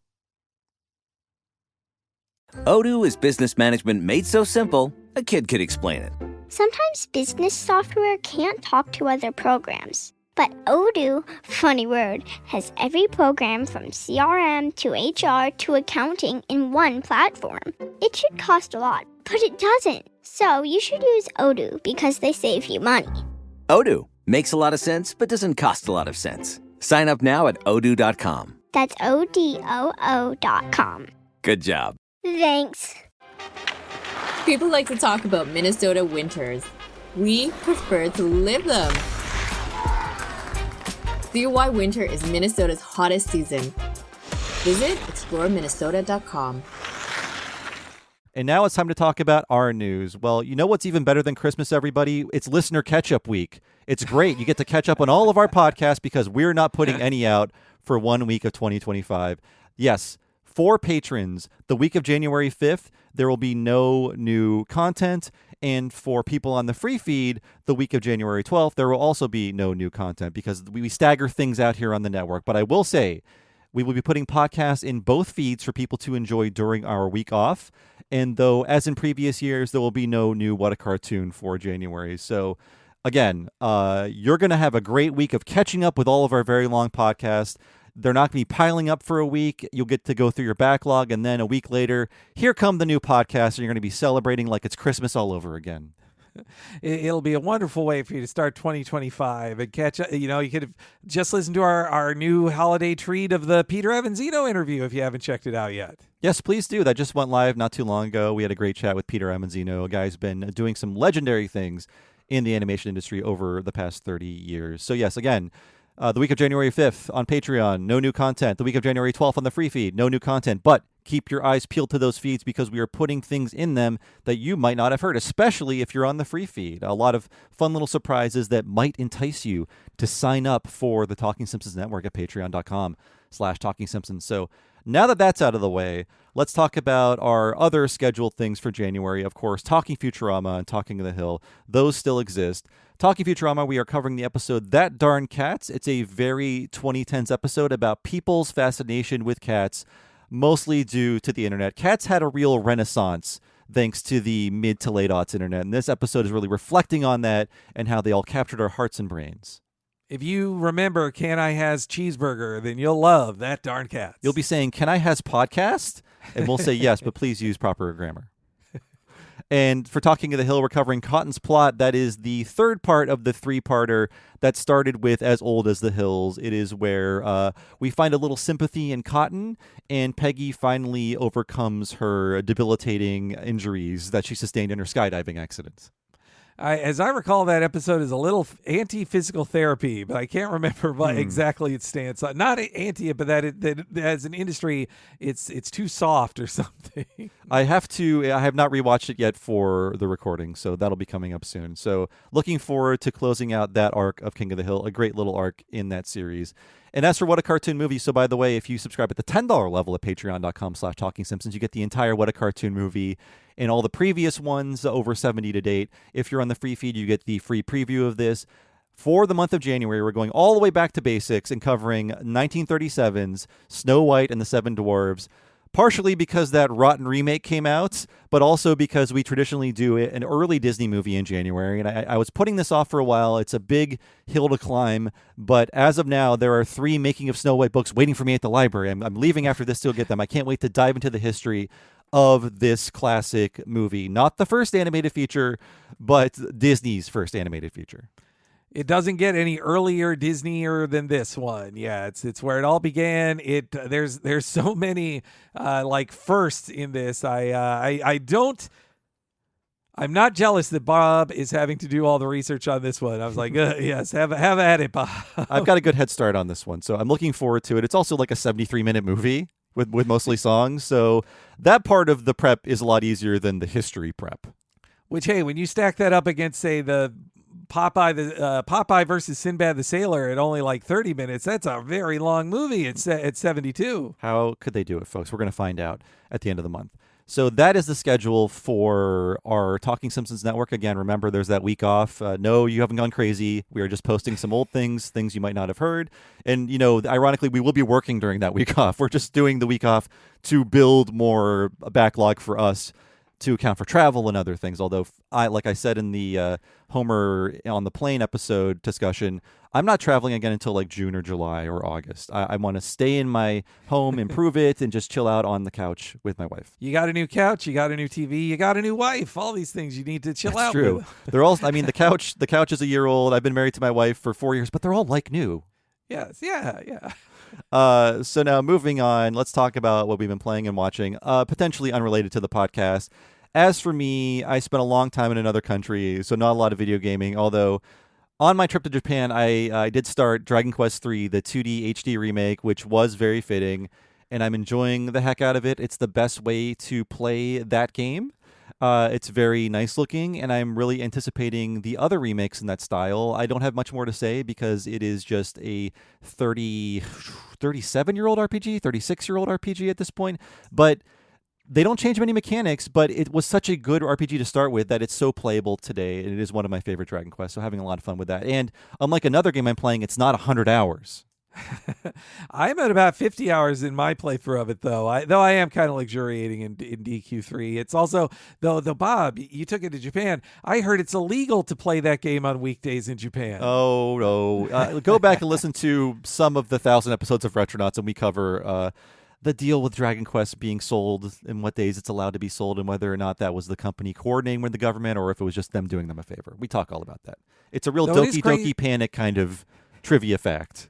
Odoo is business management made so simple, a kid could explain it. Sometimes business software can't talk to other programs. But Odoo, funny word, has every program from CRM to HR to accounting in one platform. It should cost a lot, but it doesn't. So you should use Odoo because they save you money. Odoo makes a lot of sense, but doesn't cost a lot of sense. Sign up now at odoo.com. That's ODOO.com. Good job. Thanks. People like to talk about Minnesota winters. We prefer to live them. See why winter is Minnesota's hottest season. Visit exploreminnesota.com. And now it's time to talk about our news. Well, you know what's even better than Christmas, everybody? It's listener catch-up week. It's great. You get to catch up on all of our podcasts because we're not putting any out for 1 week of 2025. Yes, for patrons, the week of January 5th, there will be no new content. And for people on the free feed, the week of January 12th, there will also be no new content because we stagger things out here on the network. But I will say, we will be putting podcasts in both feeds for people to enjoy during our week off. And though, as in previous years, there will be no new What a Cartoon for January. So, again, you're going to have a great week of catching up with all of our very long podcasts. They're not going to be piling up for a week. You'll get to go through your backlog, and then a week later, here come the new podcasts, and you're going to be celebrating like it's Christmas all over again. It'll be a wonderful way for you to start 2025 and catch up. You know, you could have just listened to our new holiday treat of the Peter Evanzino interview if you haven't checked it out yet. Yes, please do. That just went live not too long ago. We had a great chat with Peter Evanzino, a guy who's been doing some legendary things in the animation industry over the past 30 years. So yes, again, the week of January 5th on Patreon, no new content. The week of January 12th on the free feed, no new content. But keep your eyes peeled to those feeds because we are putting things in them that you might not have heard, especially if you're on the free feed. A lot of fun little surprises that might entice you to sign up for the Talking Simpsons Network at patreon.com/Talking Simpsons. So now that that's out of the way, let's talk about our other scheduled things for January. Of course, Talking Futurama and Talking the Hill. Those still exist. Talking Futurama, we are covering the episode That Darn Cats. It's a very 2010s episode about people's fascination with cats, mostly due to the internet. Cats had a real renaissance thanks to the mid to late aughts internet. And this episode is really reflecting on that and how they all captured our hearts and brains. If you remember Can I Has Cheeseburger, then you'll love That Darn Cats. You'll be saying, Can I Has Podcast? And we'll say yes, but please use proper grammar. And for Talking of the Hill, we're covering Cotton's Plot. That is the third part of the three-parter that started with As Old as the Hills. It is where we find a little sympathy in Cotton, and Peggy finally overcomes her debilitating injuries that she sustained in her skydiving accident. As I recall, that episode is a little anti-physical therapy, but I can't remember what exactly it stands on. Not anti, but that as an industry, it's too soft or something. I have not rewatched it yet for the recording, so that'll be coming up soon. So looking forward to closing out that arc of King of the Hill, a great little arc in that series. And as for What a Cartoon Movie, so by the way, if you subscribe at the $10 level at patreon.com/Talking Simpsons, you get the entire What a Cartoon Movie and all the previous ones, over 70 to date. If you're on the free feed, you get the free preview of this. For the month of January, we're going all the way back to basics and covering 1937's Snow White and the Seven Dwarfs, partially because that rotten remake came out, but also because we traditionally do an early Disney movie in January. And I was putting this off for a while. It's a big hill to climb, but as of now, there are 3 Making of Snow White books waiting for me at the library. I'm leaving after this to get them. I can't wait to dive into the history of this classic movie. Not the first animated feature, but Disney's first animated feature. It doesn't get any earlier Disneyer than this one. Yeah, it's where it all began. There's so many like firsts in this. I'm not jealous that Bob is having to do all the research on this one. I was like, yes, have at it, Bob. I've got a good head start on this one, so I'm looking forward to it. It's also like a 73-minute movie with mostly songs, so that part of the prep is a lot easier than the history prep. Which, hey, when you stack that up against, say, the Popeye versus Sinbad the Sailor at only like 30 minutes, that's a very long movie at 72. How could they do it, folks? We're going to find out at the end of the month. So that is the schedule for our Talking Simpsons network. Again, remember, there's that week off. No, you haven't gone crazy. We are just posting some old things you might not have heard. And, ironically, we will be working during that week off. We're just doing the week off to build more backlog for us to account for travel and other things. Although, like I said in the Homer on the Plane episode discussion, I'm not traveling again until like June or July or August. I want to stay in my home, improve it, and just chill out on the couch with my wife. You got a new couch, you got a new TV, you got a new wife. All these things you need to chill out. That's true. They're all. I mean, the couch is a year old. I've been married to my wife for 4 years, but they're all like new. Yes. Yeah. So now moving on, let's talk about what we've been playing and watching, potentially unrelated to the podcast. As for me, I spent a long time in another country, so not a lot of video gaming, although on my trip to Japan, I did start Dragon Quest III, the 2D HD remake, which was very fitting, and I'm enjoying the heck out of it. It's the best way to play that game. It's very nice looking, and I'm really anticipating the other remakes in that style. I don't have much more to say because it is just a 37-year-old RPG, 36-year-old RPG at this point, but they don't change many mechanics, but it was such a good RPG to start with that it's so playable today, and it is one of my favorite Dragon Quests, so having a lot of fun with that. And unlike another game I'm playing, it's not 100 hours. I'm at about 50 hours in my playthrough of it, though. I am kind of luxuriating in DQ3. It's also, though, Bob, you took it to Japan. I heard it's illegal to play that game on weekdays in Japan. Oh, no. Go back and listen to some of the 1,000 episodes of Retronauts, and we cover the deal with Dragon Quest being sold and what days it's allowed to be sold and whether or not that was the company coordinating with the government or if it was just them doing them a favor. We talk all about that. It's a real Doki Doki Panic kind of trivia fact.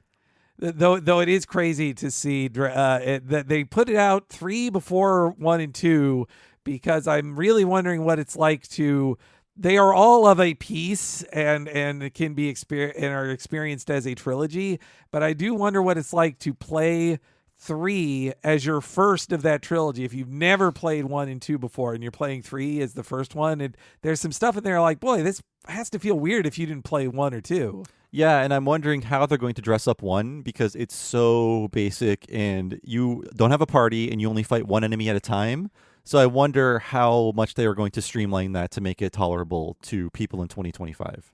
Though it is crazy to see that they put it out 3 before 1 and 2 because I'm really wondering what it's like to. They are all of a piece and can be and are experienced as a trilogy, but I do wonder what it's like to play 3 as your first of that trilogy. If you've never played 1 and 2 before and you're playing 3 as the first one, and there's some stuff in there like, boy, this has to feel weird if you didn't play 1 or 2. Yeah, and I'm wondering how they're going to dress up 1 because it's so basic and you don't have a party and you only fight one enemy at a time. So I wonder how much they are going to streamline that to make it tolerable to people in 2025.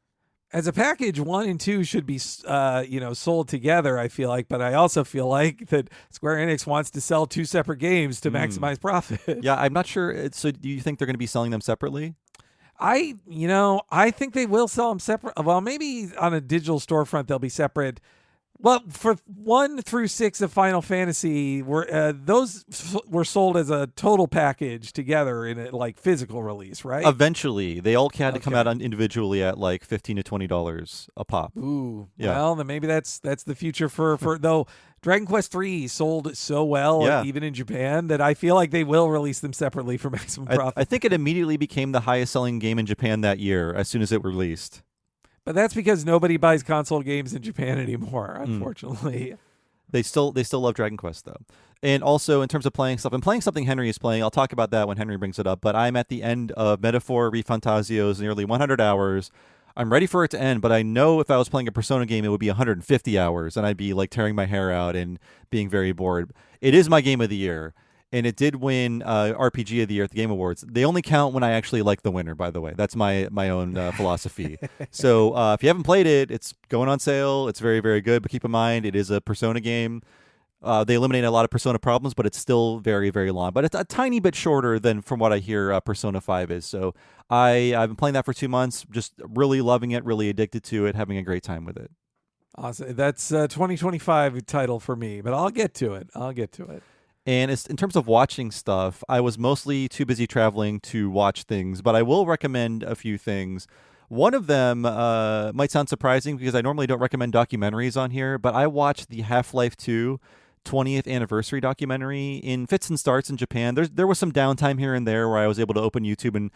As a package, 1 and 2 should be, sold together, I feel like. But I also feel like that Square Enix wants to sell 2 separate games to maximize profit. Yeah, I'm not sure. So do you think they're going to be selling them separately? I think they will sell them separate. Well, maybe on a digital storefront, they'll be separate. Well, for 1 through 6 of Final Fantasy, those were sold as a total package together in a physical release, right? Eventually, they all had to come out individually at like $15 to $20 a pop. Ooh, yeah. Well, then maybe that's the future for though. Dragon Quest III sold so well, even in Japan, that I feel like they will release them separately for maximum profit. I think it immediately became the highest-selling game in Japan that year as soon as it released. But that's because nobody buys console games in Japan anymore, unfortunately. They still love Dragon Quest, though. And also, in terms of playing stuff, I'm playing something Henry is playing. I'll talk about that when Henry brings it up. But I'm at the end of Metaphor ReFantasio's nearly 100 hours. I'm ready for it to end, but I know if I was playing a Persona game, it would be 150 hours, and I'd be tearing my hair out and being very bored. It is my game of the year, and it did win RPG of the Year at the Game Awards. They only count when I actually like the winner, by the way. That's my own philosophy. So if you haven't played it, it's going on sale. It's very, very good, but keep in mind, it is a Persona game. They eliminate a lot of Persona problems, but it's still very, very long. But it's a tiny bit shorter than from what I hear Persona 5 is. So I've been playing that for 2 months, just really loving it, really addicted to it, having a great time with it. Awesome. That's a 2025 title for me, but I'll get to it. And in terms of watching stuff, I was mostly too busy traveling to watch things, but I will recommend a few things. One of them might sound surprising because I normally don't recommend documentaries on here, but I watched the Half-Life 2 20th anniversary documentary in fits and starts in Japan. There was some downtime here and there where I was able to open YouTube and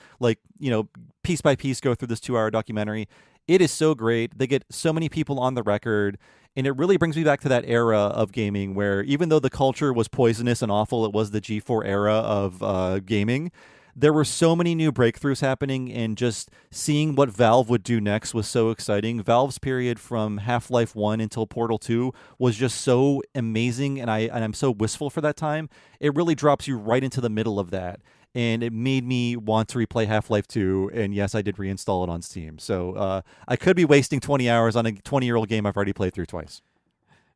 piece by piece go through this 2-hour documentary. It is so great. They get so many people on the record, and it really brings me back to that era of gaming where even though the culture was poisonous and awful, it was the G4 era of gaming. There were so many new breakthroughs happening, and just seeing what Valve would do next was so exciting. Valve's period from Half-Life 1 until Portal 2 was just so amazing, and I'm so wistful for that time. It really drops you right into the middle of that, and it made me want to replay Half-Life 2, and yes, I did reinstall it on Steam. So I could be wasting 20 hours on a 20-year-old game I've already played through twice.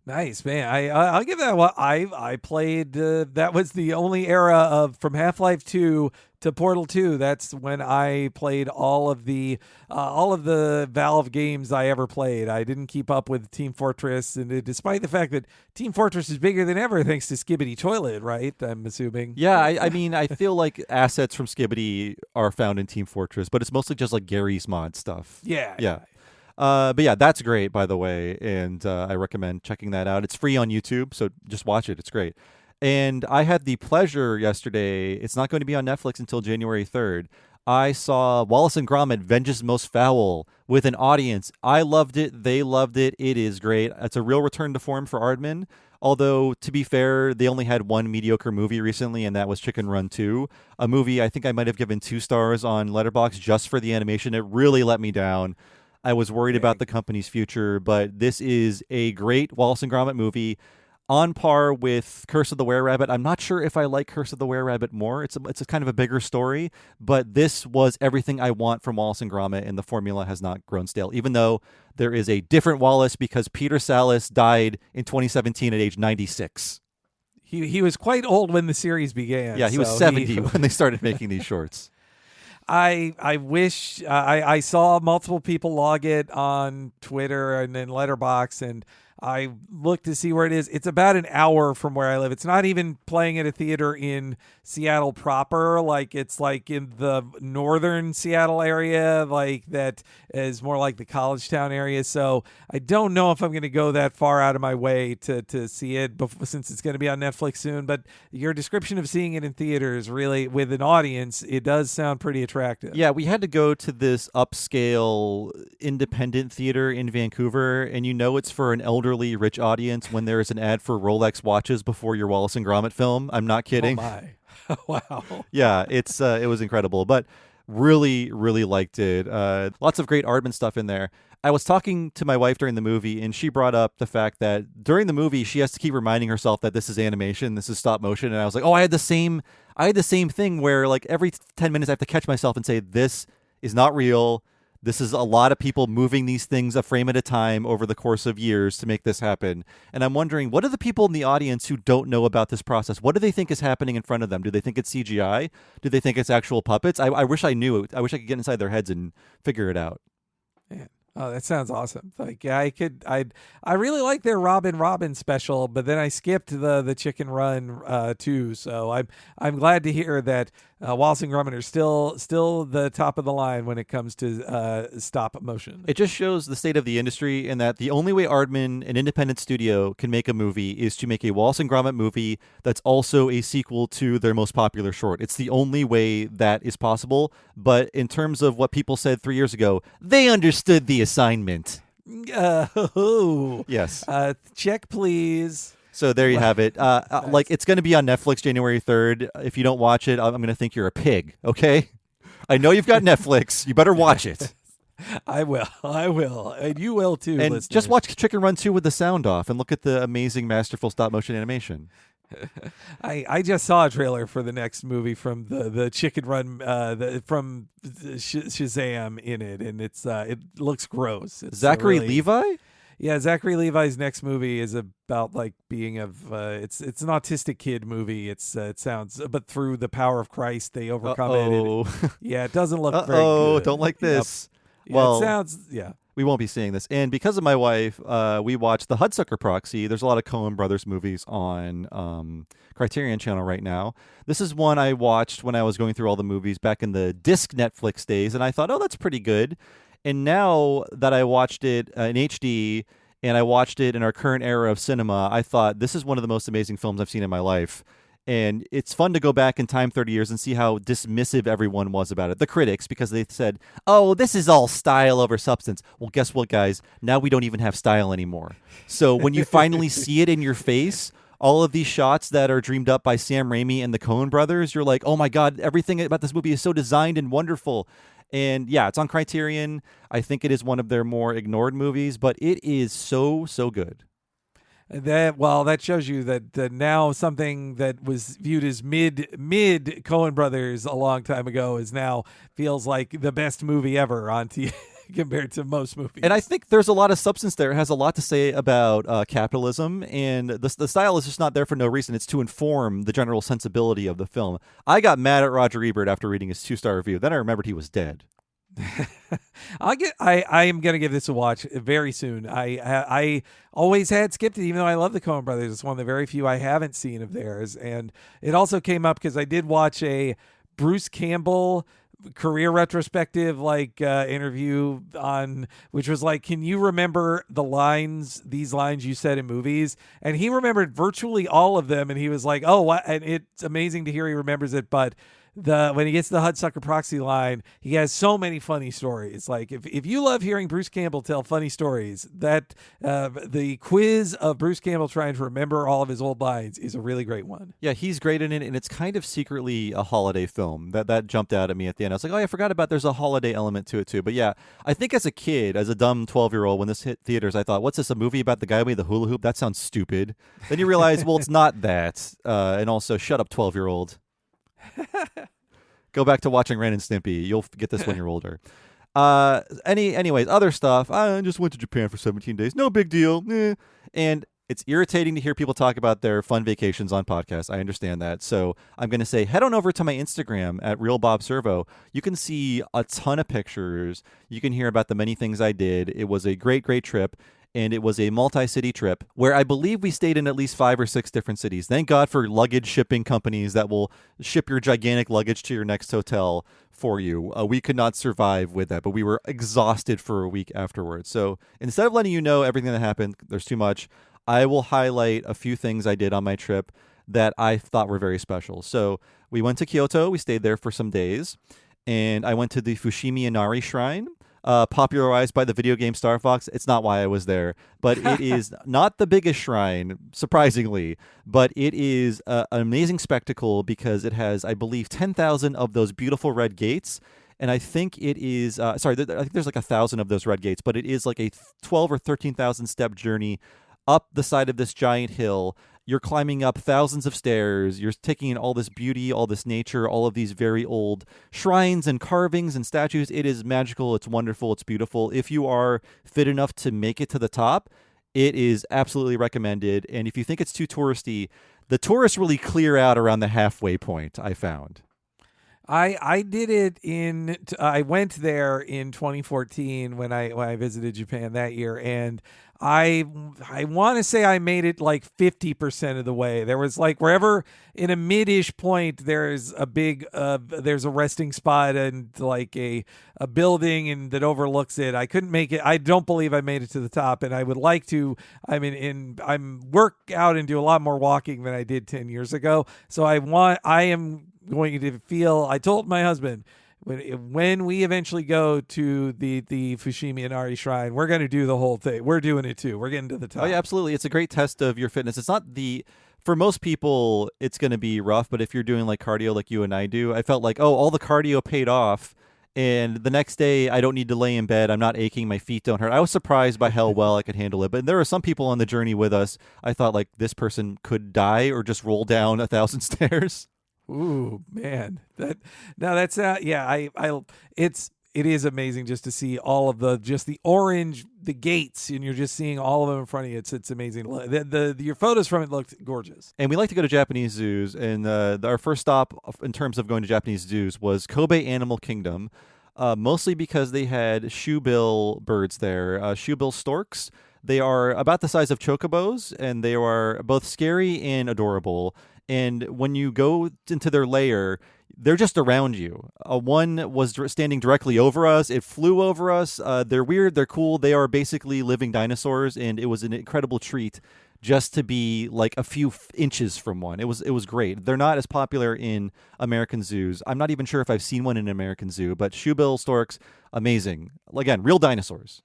Nice, man. I'll give that one. I played. That was the only era of from Half-Life 2 to Portal 2. That's when I played all of the Valve games I ever played. I didn't keep up with Team Fortress, and despite the fact that Team Fortress is bigger than ever thanks to Skibbity Toilet, right? I'm assuming. Yeah, I mean, I feel like assets from Skibbity are found in Team Fortress, but it's mostly just Gary's mod stuff. Yeah. But yeah, that's great, by the way, and I recommend checking that out. It's free on YouTube, so just watch it. It's great. And I had the pleasure yesterday, it's not going to be on Netflix until January 3rd. I saw Wallace and Gromit, Vengeance Most Foul with an audience. I loved it. They loved it. It is great. It's a real return to form for Aardman. Although, to be fair, they only had one mediocre movie recently, and that was Chicken Run 2, a movie I think I might have given 2 stars on Letterboxd just for the animation. It really let me down. I was worried about the company's future, but this is a great Wallace and Gromit movie on par with Curse of the Were-Rabbit. I'm not sure if I like Curse of the Were-Rabbit more. It's a kind of a bigger story, but this was everything I want from Wallace and Gromit, and the formula has not grown stale, even though there is a different Wallace because Peter Sallis died in 2017 at age 96. He was quite old when the series began. Yeah, he was 70 when they started making these shorts. I wish I saw multiple people log it on Twitter and then Letterboxd, and I looked to see where it is. It's about an hour from where I live. It's not even playing at a theater in Seattle proper. Like, it's like in the northern Seattle area, like that is more like the college town area. So I don't know if I'm going to go that far out of my way to see it since it's going to be on Netflix soon. But your description of seeing it in theaters, really with an audience, it does sound pretty attractive. Yeah, we had to go to this upscale independent theater in Vancouver, and it's for an elderly rich audience when there is an ad for Rolex watches before your Wallace and Gromit film. I'm not kidding. Oh my. Wow. Yeah, it was incredible, but really, really liked it. Lots of great Aardman stuff in there. I was talking to my wife during the movie, and she brought up the fact that during the movie, she has to keep reminding herself that this is animation, this is stop motion. And I was like, oh, I had the same thing where like every 10 minutes I have to catch myself and say, this is not real. This is a lot of people moving these things a frame at a time over the course of years to make this happen. And I'm wondering, what are the people in the audience who don't know about this process? What do they think is happening in front of them? Do they think it's CGI? Do they think it's actual puppets? I wish I knew. I wish I could get inside their heads and figure it out. Man. Oh, that sounds awesome. Like, yeah, I really like their Robin special, but then I skipped the Chicken Run too. So I'm glad to hear that Wallace and Gromit are still the top of the line when it comes to stop motion. It just shows the state of the industry in that the only way Aardman, an independent studio, can make a movie is to make a Wallace and Gromit movie that's also a sequel to their most popular short. It's the only way that is possible. But in terms of what people said 3 years ago, they understood the assignment. Yes. Check, please. So there you have it. Like, it's going to be on Netflix January 3rd. If you don't watch it, I'm going to think you're a pig, okay? I know you've got Netflix. You better watch it. I will. And you will too, and listeners. Just watch Chicken Run 2 with the sound off and look at the amazing, masterful stop-motion animation. I just saw a trailer for the next movie from the Chicken Run from Shazam in it, and it looks gross. It's Zachary Levi? Yeah, Zachary Levi's next movie is about like being it's an autistic kid movie. It sounds, but through the power of Christ they overcome it. Yeah, it doesn't look very good. Don't like this. Yep. Well, it sounds we won't be seeing this. And because of my wife, we watched The Hudsucker Proxy. There's a lot of Coen Brothers movies on Criterion Channel right now. This is one I watched when I was going through all the movies back in the disc Netflix days, and I thought, oh, that's pretty good. And now that I watched it in HD and I watched it in our current era of cinema, I thought this is one of the most amazing films I've seen in my life. And it's fun to go back in time 30 years and see how dismissive everyone was about it. The critics, because they said, oh, this is all style over substance. Well, guess what, guys? Now we don't even have style anymore. So when you finally see it in your face, all of these shots that are dreamed up by Sam Raimi and the Coen brothers, you're like, oh my God, everything about this movie is so designed and wonderful. And yeah, it's on Criterion. I think it is one of their more ignored movies, but it is so, so good. That shows you that now something that was viewed as mid Coen Brothers a long time ago is now feels like the best movie ever on TV compared to most movies. And I think there's a lot of substance there. It has a lot to say about capitalism, and the style is just not there for no reason. It's to inform the general sensibility of the film. I got mad at Roger Ebert after reading his 2-star review. Then I remembered he was dead. I am gonna give this a watch very soon. I always had skipped it, even though I love the Coen Brothers. It's one of the very few I haven't seen of theirs, and it also came up because I did watch a Bruce Campbell career retrospective interview on which was like, can you remember these lines you said in movies? And he remembered virtually all of them, and he was like, oh, what? And it's amazing to hear he remembers it, but when he gets to the Hudsucker Proxy line, he has so many funny stories. Like if you love hearing Bruce Campbell tell funny stories, that the quiz of Bruce Campbell trying to remember all of his old lines is a really great one. Yeah, he's great in it, and it's kind of secretly a holiday film. That jumped out at me at the end. I was like, oh, I forgot about there's a holiday element to it too. But yeah, I think as a kid, as a dumb 12-year-old, when this hit theaters, I thought, what's this, a movie about the guy who made the hula hoop? That sounds stupid. Then you realize, well, it's not that. And also, shut up, 12-year-old. Go back to watching Ren and Stimpy. You'll get this when you're older. Anyways, other stuff. I just went to Japan for 17 days. No big deal. And it's irritating to hear people talk about their fun vacations on podcasts. I understand that. So I'm going to say head on over to my Instagram at RealBobServo. You can see a ton of pictures. You can hear about the many things I did. It was a great, great trip. And it was a multi-city trip where I believe we stayed in at least 5 or 6 different cities. Thank God for luggage shipping companies that will ship your gigantic luggage to your next hotel for you. We could not survive with that, but we were exhausted for a week afterwards. So instead of letting you know everything that happened, there's too much, I will highlight a few things I did on my trip that I thought were very special. So we went to Kyoto. We stayed there for some days. And I went to the Fushimi Inari Shrine. Popularized by the video game Star Fox. It's not why I was there, but it is not the biggest shrine, surprisingly, but it is an amazing spectacle because it has, I believe, 10,000 of those beautiful red gates. And I think it is, I think there's like 1,000 of those red gates, but it is like a 12 or 13,000 step journey up the side of this giant hill. You're climbing up thousands of stairs. You're taking in all this beauty, all this nature, all of these very old shrines and carvings and statues. It is magical. It's wonderful. It's beautiful. If you are fit enough to make it to the top, it is absolutely recommended. And if you think it's too touristy, the tourists really clear out around the halfway point, I found. I did it I went there in 2014 when I visited Japan that year, and I want to say I made it like 50% of the way. There was like wherever in a mid-ish point there's a big there's a resting spot and like a building and that overlooks it. I couldn't make it. I don't believe I made it to the top, and I would like to. I'm work out and do a lot more walking than I did 10 years ago. So I am going to feel. I told my husband, when we eventually go to the Fushimi Inari Shrine, we're going to do the whole thing. We're doing it too. We're getting to the top. Oh yeah, absolutely. It's a great test of your fitness. It's not for most people, it's going to be rough, but if you're doing like cardio like you and I do, I felt like, all the cardio paid off. And the next day, I don't need to lay in bed. I'm not aching. My feet don't hurt. I was surprised by how well I could handle it. But there are some people on the journey with us. I thought like this person could die or just roll down 1,000 stairs. Ooh, man. It is amazing just to see all of the orange, the gates, and you're just seeing all of them in front of you. It's amazing. Your photos from it looked gorgeous. And we like to go to Japanese zoos, and our first stop in terms of going to Japanese zoos was Kobe Animal Kingdom, mostly because they had shoebill birds there, shoebill storks. They are about the size of chocobos, and they are both scary and adorable. And when you go into their lair, they're just around you. One was standing directly over us. It flew over us. They're weird. They're cool. They are basically living dinosaurs, and it was an incredible treat just to be like a few inches from one. It was great. They're not as popular in American zoos. I'm not even sure if I've seen one in an American zoo, but shoebill storks, amazing. Again, real dinosaurs.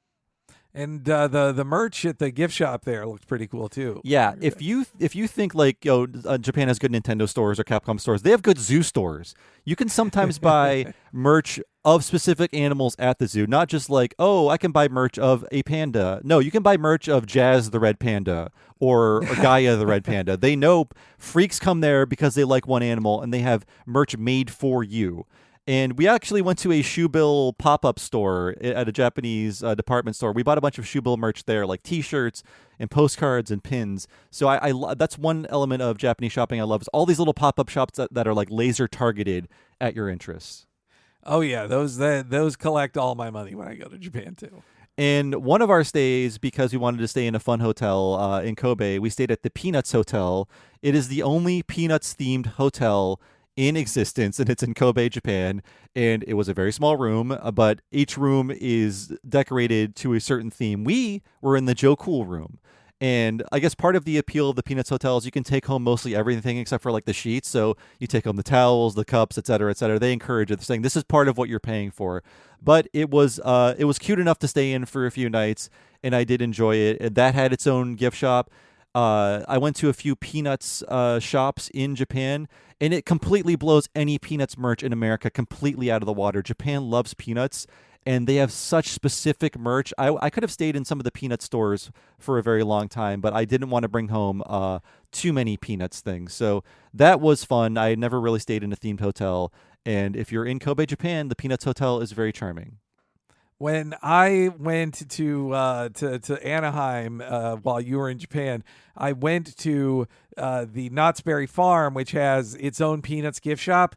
And the merch at the gift shop there looked pretty cool too. Yeah, if you think like Japan has good Nintendo stores or Capcom stores, they have good zoo stores. You can sometimes buy merch of specific animals at the zoo, not just like, I can buy merch of a panda. No, you can buy merch of Jazz the red panda or Gaia the red panda. They know freaks come there because they like one animal, and they have merch made for you. And we actually went to a shoebill pop-up store at a Japanese department store. We bought a bunch of shoebill merch there, like T-shirts and postcards and pins. So that's one element of Japanese shopping I love, is all these little pop-up shops that are like laser targeted at your interests. Oh yeah, those collect all my money when I go to Japan too. And one of our stays, because we wanted to stay in a fun hotel in Kobe, we stayed at the Peanuts Hotel. It is the only Peanuts-themed hotel in existence, and it's in Kobe, Japan. And it was a very small room, but each room is decorated to a certain theme. We were in the Joe Cool room. And I guess part of the appeal of the Peanuts Hotel is you can take home mostly everything except for like the sheets. So you take home the towels, the cups, et cetera, et cetera. They encourage it, saying this is part of what you're paying for. But it was cute enough to stay in for a few nights, and I did enjoy it. And that had its own gift shop. I went to a few Peanuts shops in Japan, and it completely blows any Peanuts merch in America completely out of the water. Japan loves Peanuts, and they have such specific merch. I could have stayed in some of the Peanut stores for a very long time, but I didn't want to bring home too many Peanuts things. So that was fun. I had never really stayed in a themed hotel, and if you're in Kobe, Japan, the Peanuts Hotel is very charming. When I went to Anaheim while you were in Japan, I went to the Knott's Berry Farm, which has its own Peanuts gift shop.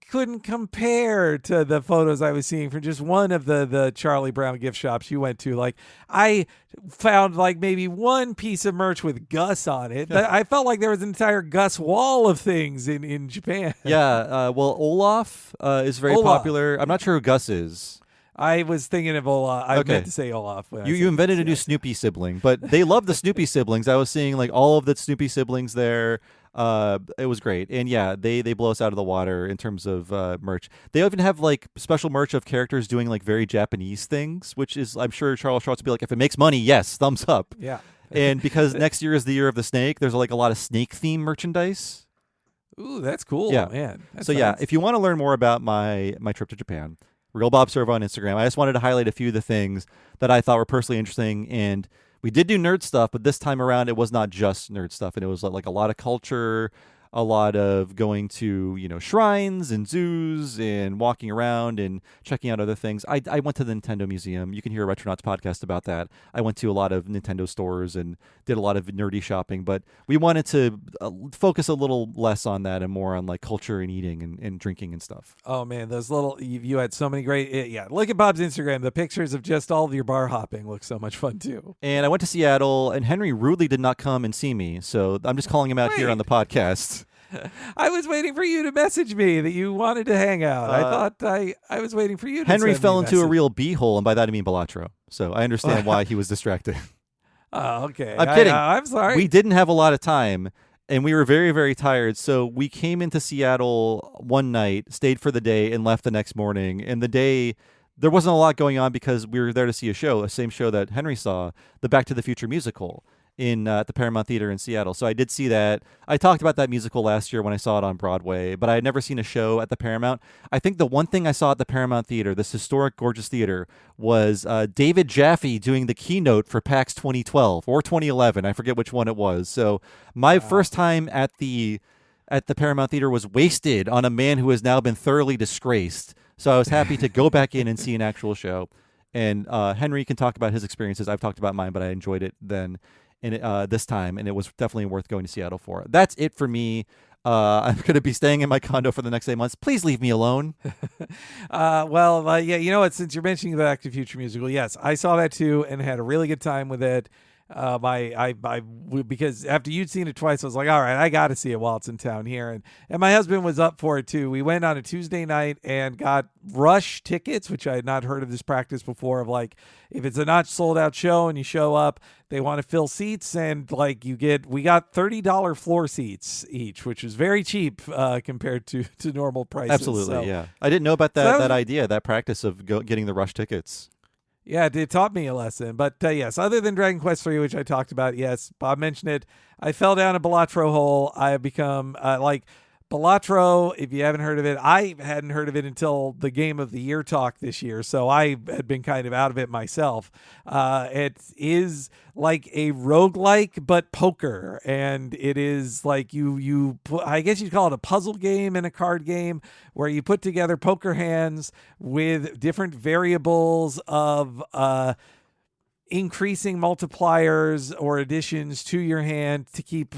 Couldn't compare to the photos I was seeing from just one of the Charlie Brown gift shops you went to. Like, I found like maybe one piece of merch with Gus on it. I felt like there was an entire Gus wall of things in Japan. Yeah, well, Olaf is very popular. I'm not sure who Gus is. I was thinking of Olaf. I meant to say Olaf. You invented a new Snoopy sibling, but they love the Snoopy siblings. I was seeing like all of the Snoopy siblings there. It was great. And yeah, they blow us out of the water in terms of merch. They even have like special merch of characters doing like very Japanese things, which is, I'm sure Charles Schwartz will be like, if it makes money, yes, thumbs up. Yeah. And because next year is the year of the snake, there's like a lot of snake theme merchandise. Ooh, that's cool, yeah. Man. So yeah, if you want to learn more about my trip to Japan, Real Bob Servo on Instagram. I just wanted to highlight a few of the things that I thought were personally interesting. And we did do nerd stuff, but this time around it was not just nerd stuff. And it was like a lot of culture, a lot of going to, shrines and zoos and walking around and checking out other things. I went to the Nintendo Museum. You can hear a Retronauts podcast about that. I went to a lot of Nintendo stores and did a lot of nerdy shopping, but we wanted to focus a little less on that and more on like culture and eating and drinking and stuff. Oh man, those little, you had so many great, look at Bob's Instagram. The pictures of just all of your bar hopping look so much fun too. And I went to Seattle, and Henry rudely did not come and see me. So I'm just calling him out here on the podcast. I was waiting for you to message me that you wanted to hang out. I thought I was waiting for you to Henry send fell me a into a message. real beehole, and by that I mean Balatro. So I understand why he was distracted. Oh, okay. I'm kidding. I'm sorry. We didn't have a lot of time, and we were very, very tired. So we came into Seattle one night, stayed for the day, and left the next morning. And the day, there wasn't a lot going on because we were there to see a show, the same show that Henry saw, the Back to the Future musical at the Paramount Theater in Seattle. So I did see that. I talked about that musical last year when I saw it on Broadway, but I had never seen a show at the Paramount. I think the one thing I saw at the Paramount Theater, this historic, gorgeous theater, was David Jaffe doing the keynote for PAX 2012 or 2011. I forget which one it was. So my first time at the Paramount Theater was wasted on a man who has now been thoroughly disgraced. So I was happy to go back in and see an actual show. And Henry can talk about his experiences. I've talked about mine, but I enjoyed it then. This time, and it was definitely worth going to Seattle for. That's it for me. I'm going to be staying in my condo for the next 8 months. Please leave me alone. Yeah, you know what? Since you're mentioning the Back to the Future musical, yes, I saw that too and had a really good time with it. Because after you'd seen it twice, I was like, all right, I got to see it while it's in town here. And my husband was up for it too. We went on a Tuesday night and got rush tickets, which I had not heard of this practice before, of like, if it's a not sold out show and you show up, they want to fill seats, and like we got $30 floor seats each, which is very cheap compared to normal prices. Absolutely. So, yeah. I didn't know about that idea, that practice of getting the rush tickets. Yeah, it taught me a lesson. But yes, other than Dragon Quest III, which I talked about, yes, Bob mentioned it. I fell down a Balatro hole. I have become like Balatro. If you haven't heard of it, I hadn't heard of it until the Game of the Year talk this year. So I had been kind of out of it myself. It is like a roguelike, but poker. And it is like I guess you'd call it a puzzle game and a card game where you put together poker hands with different variables of increasing multipliers or additions to your hand to keep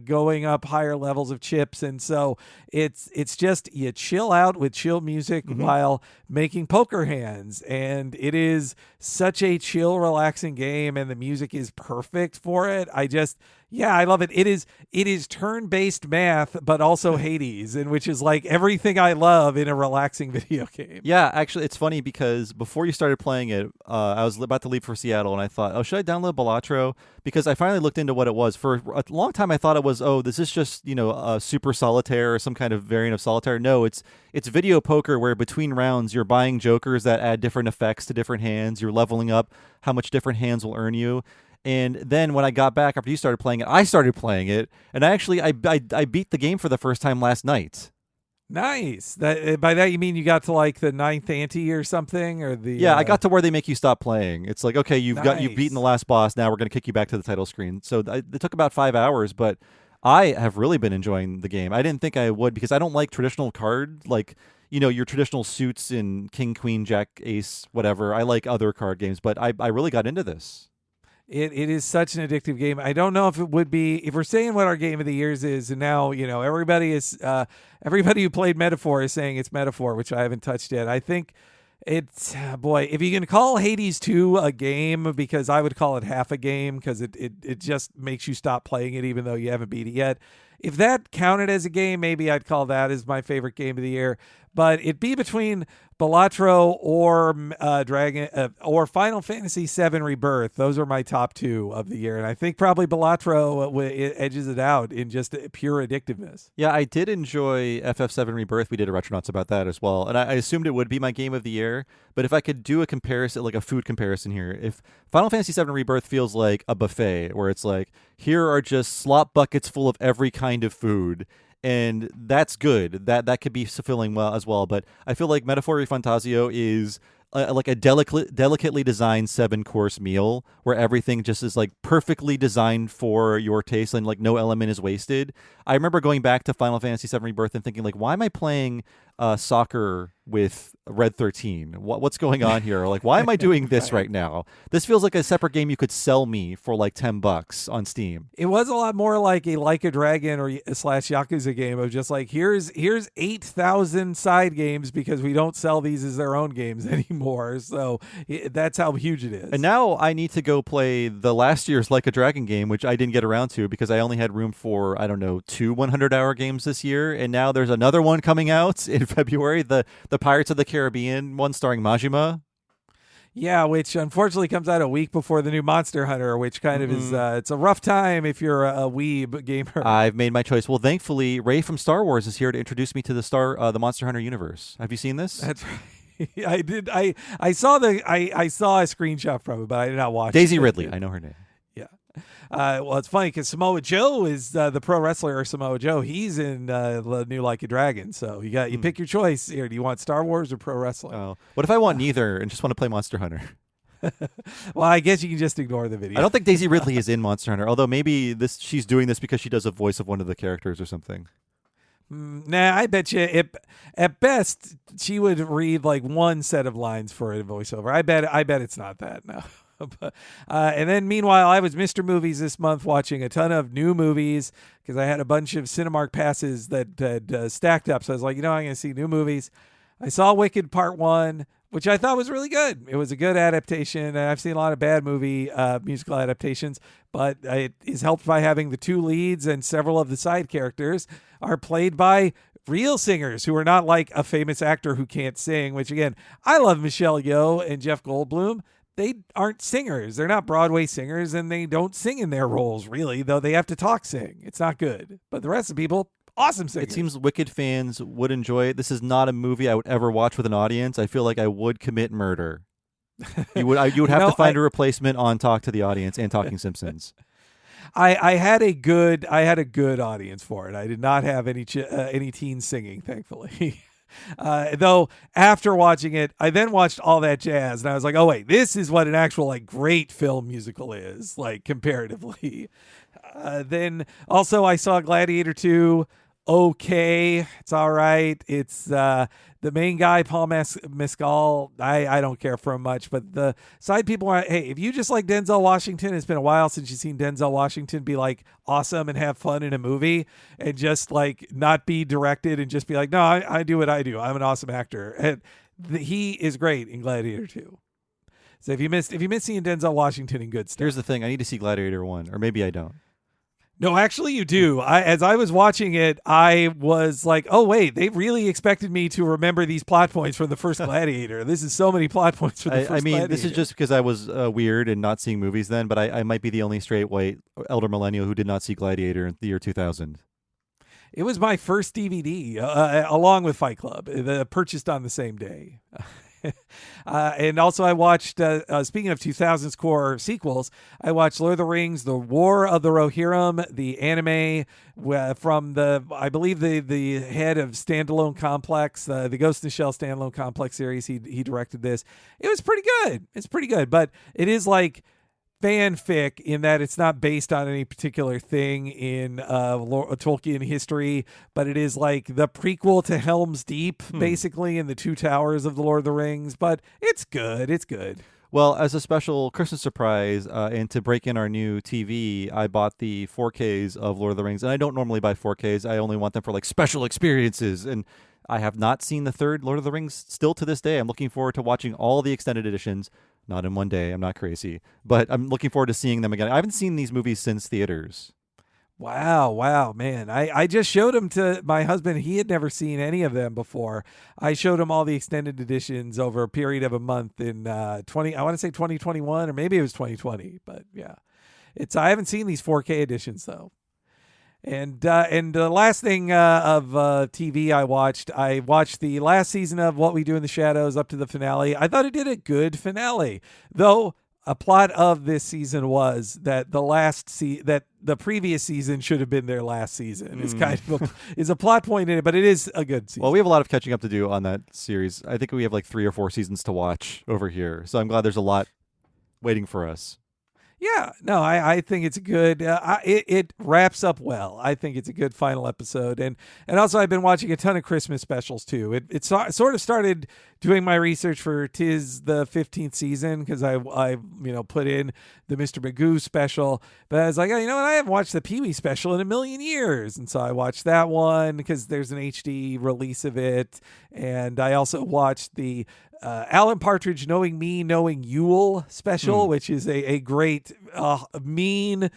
going up higher levels of chips. And so it's just, you chill out with chill music while making poker hands. And it is such a chill, relaxing game, and the music is perfect for it. I just, Yeah, I love it. It is turn-based math, but also Hades, and which is like everything I love in a relaxing video game. Yeah, actually, it's funny because before you started playing it, I was about to leave for Seattle, and I thought, oh, should I download Balatro? Because I finally looked into what it was. For a long time, I thought it was, oh, this is just, a super solitaire or some kind of variant of solitaire. No, it's video poker where between rounds, you're buying jokers that add different effects to different hands. You're leveling up how much different hands will earn you. And then when I got back after you started playing it, I started playing it, and I beat the game for the first time last night. Nice. By that you mean you got to like the 9th ante or something, or the? Yeah, I got to where they make you stop playing. It's like, okay, you've beaten the last boss. Now we're going to kick you back to the title screen. So it took about 5 hours, but I have really been enjoying the game. I didn't think I would because I don't like traditional card like. Your traditional suits in King, Queen, Jack, Ace, whatever. I like other card games, but I really got into this. It is such an addictive game. I don't know if it would be, if we're saying what our game of the years is, and now, everybody who played Metaphor is saying it's Metaphor, which I haven't touched yet. I think it's, boy, if you can call Hades 2 a game, because I would call it half a game, because it just makes you stop playing it even though you haven't beat it yet. If that counted as a game, maybe I'd call that as my favorite game of the year. But it'd be between Balatro or or Final Fantasy VII Rebirth. Those are my top 2 of the year, and I think probably Balatro edges it out in just pure addictiveness. Yeah, I did enjoy FF7 Rebirth. We did a Retronauts about that as well, and I assumed it would be my game of the year. But if I could do a comparison, like a food comparison here, if Final Fantasy VII Rebirth feels like a buffet, where it's like, here are just slop buckets full of every kind of food. And that's good. That could be fulfilling well as well. But I feel like Metaphor Fantasio is like a delicately designed 7-course meal where everything just is like perfectly designed for your taste and like no element is wasted. I remember going back to Final Fantasy VII Rebirth and thinking like, why am I playing soccer with Red 13? What's going on here? Like, why am I doing this right now? This feels like a separate game you could sell me for like $10 on Steam. It was a lot more like a Dragon or / Yakuza game of just like, here's 8,000 side games because we don't sell these as their own games anymore. So that's how huge it is. And now I need to go play the last year's Like a Dragon game, which I didn't get around to because I only had room for, 2 100-hour games this year. And now there's another one coming out in February, the Pirates of the Caribbean one starring Majima. Yeah, which unfortunately comes out a week before the new Monster Hunter, which kind of is, it's a rough time if you're a weeb gamer. I've made my choice. Well, thankfully, Ray from Star Wars is here to introduce me to the Monster Hunter universe. Have you seen this? That's right. I did. I saw I saw a screenshot from it, but I did not watch Daisy it. Ridley. I know her name. Yeah. Well, it's funny because Samoa Joe is the pro wrestler, or Samoa Joe. He's in the new Like a Dragon. So you pick your choice here. Do you want Star Wars or pro wrestling? Oh, what if I want neither and just want to play Monster Hunter? Well, I guess you can just ignore the video. I don't think Daisy Ridley is in Monster Hunter, although maybe she's doing this because she does a voice of one of the characters or something. Nah, I bet you at best she would read like one set of lines for a voiceover. I bet it's not that. No. And then meanwhile, I was Mr. Movies this month watching a ton of new movies because I had a bunch of Cinemark passes that stacked up. So I was like, I'm going to see new movies. I saw Wicked Part 1, which I thought was really good. It was a good adaptation. And I've seen a lot of bad musical adaptations, but it is helped by having the 2 leads and several of the side characters are played by real singers who are not like a famous actor who can't sing, which again, I love Michelle Yeoh and Jeff Goldblum. They aren't singers. They're not Broadway singers, and they don't sing in their roles, really, though they have to sing. It's not good. But the rest of the people, awesome singers. It seems Wicked fans would enjoy it. This is not a movie I would ever watch with an audience. I feel like I would commit murder. You would have to find a replacement on Talk to the Audience and Talking Simpsons. I had a good audience for it. I did not have any teens singing, thankfully. Though after watching it, I then watched All That Jazz, and I was like, oh wait, this is what an actual like great film musical is, like comparatively. Then also I saw Gladiator 2. Okay, it's all right. It's the main guy, Paul Mescal. I don't care for him much, but the side people are, hey, if you just like Denzel Washington, it's been a while since you've seen Denzel Washington be like awesome and have fun in a movie and just like not be directed and just be like, no, I do what I do. I'm an awesome actor. And he is great in Gladiator 2. So if you missed seeing Denzel Washington in good stuff. Here's the thing. I need to see Gladiator 1, or maybe I don't. No, actually, you do. As I was watching it, I was like, "Oh wait, they really expected me to remember these plot points from the first Gladiator. This is so many plot points from the first Gladiator." This is just because I was weird and not seeing movies then, but I might be the only straight white elder millennial who did not see Gladiator in the year 2000. It was my first DVD, along with Fight Club, purchased on the same day. And also I watched, speaking of 2000s core sequels, I watched Lord of the Rings, The War of the Rohirrim, the anime from I believe the head of Standalone Complex, the Ghost in the Shell Standalone Complex series. He directed this. It was pretty good. It's pretty good, but it is like fanfic in that it's not based on any particular thing in Tolkien history, but it is like the prequel to Helm's Deep, basically, in the Two Towers of the Lord of the Rings. But it's good. It's good. Well, as a special Christmas surprise, and to break in our new TV, I bought the 4Ks of Lord of the Rings, and I don't normally buy 4Ks. I only want them for like special experiences, and I have not seen the third Lord of the Rings still to this day. I'm looking forward to watching all the extended editions. Not in one day. I'm not crazy. But I'm looking forward to seeing them again. I haven't seen these movies since theaters. Wow, man. I just showed them to my husband. He had never seen any of them before. I showed him all the extended editions over a period of a month in I want to say 2021, or maybe it was 2020. But yeah, I haven't seen these 4K editions though. And the last thing of TV I watched the last season of What We Do in the Shadows up to the finale. I thought it did a good finale, though. A plot of this season was that the previous season should have been their last season. It's kind of is a plot point in it, but it is a good season. Well, we have a lot of catching up to do on that series. I think we have like 3 or 4 seasons to watch over here, so I'm glad there's a lot waiting for us. Yeah, no, I think it's a good. It wraps up well. I think it's a good final episode, and also I've been watching a ton of Christmas specials too. It sort of started doing my research for 'Tis the 15th season because I put in the Mr. Magoo special, but I was like, oh, you know what? I haven't watched the Pee-wee special in a million years, and so I watched that one because there's an HD release of it, and I also watched the Alan Partridge Knowing Me, Knowing Yule special, which is a great, mean,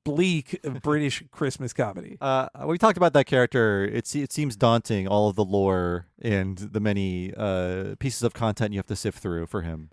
bleak British Christmas comedy. We talked about that character. It seems daunting, all of the lore and the many pieces of content you have to sift through for him.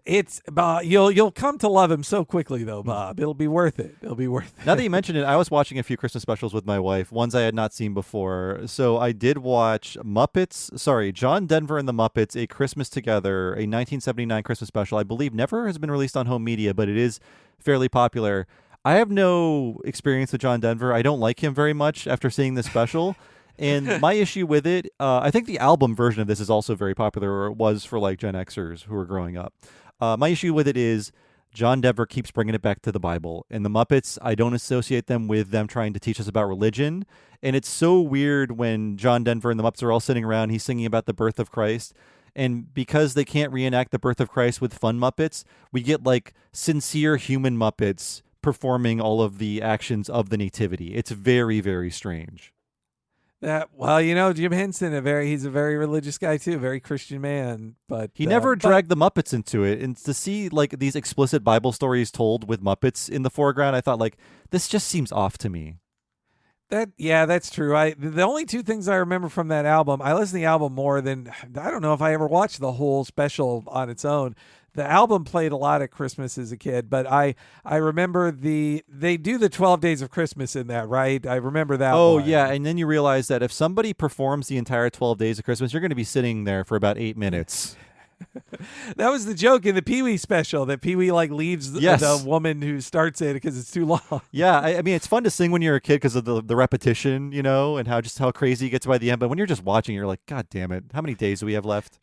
It's you'll come to love him so quickly though, Bob. It'll be worth it. It'll be worth it. Now that you mentioned it, I was watching a few Christmas specials with my wife, ones I had not seen before. So I did watch John Denver and the Muppets, A Christmas Together, a 1979 Christmas special. I believe never has been released on home media, but it is fairly popular. I have no experience with John Denver. I don't like him very much after seeing this special. And my issue with it, I think the album version of this is also very popular, or it was for like Gen Xers who were growing up. My issue with it is John Denver keeps bringing it back to the Bible. And the Muppets, I don't associate them with them trying to teach us about religion. And it's so weird when John Denver and the Muppets are all sitting around, he's singing about the birth of Christ. And because they can't reenact the birth of Christ with fun Muppets, we get like sincere human Muppets performing all of the actions of the nativity. It's very, very strange. Jim Henson, he's a very religious guy too, very Christian man, but he never dragged the Muppets into it. And to see like these explicit Bible stories told with Muppets in the foreground, I thought like this just seems off to me. That's true. The only 2 things I remember from that album, I listened to the album more than I don't know if I ever watched the whole special on its own. The album played a lot at Christmas as a kid, but I remember they do the 12 Days of Christmas in that, right? I remember that. Oh, one. Yeah, and then you realize that if somebody performs the entire 12 Days of Christmas, you're going to be sitting there for about 8 minutes. That was the joke in the Pee-wee special, that Pee-wee like leaves the woman who starts it because it's too long. Yeah, I mean, it's fun to sing when you're a kid because of the repetition, and how crazy it gets by the end. But when you're just watching, you're like, God damn it, how many days do we have left?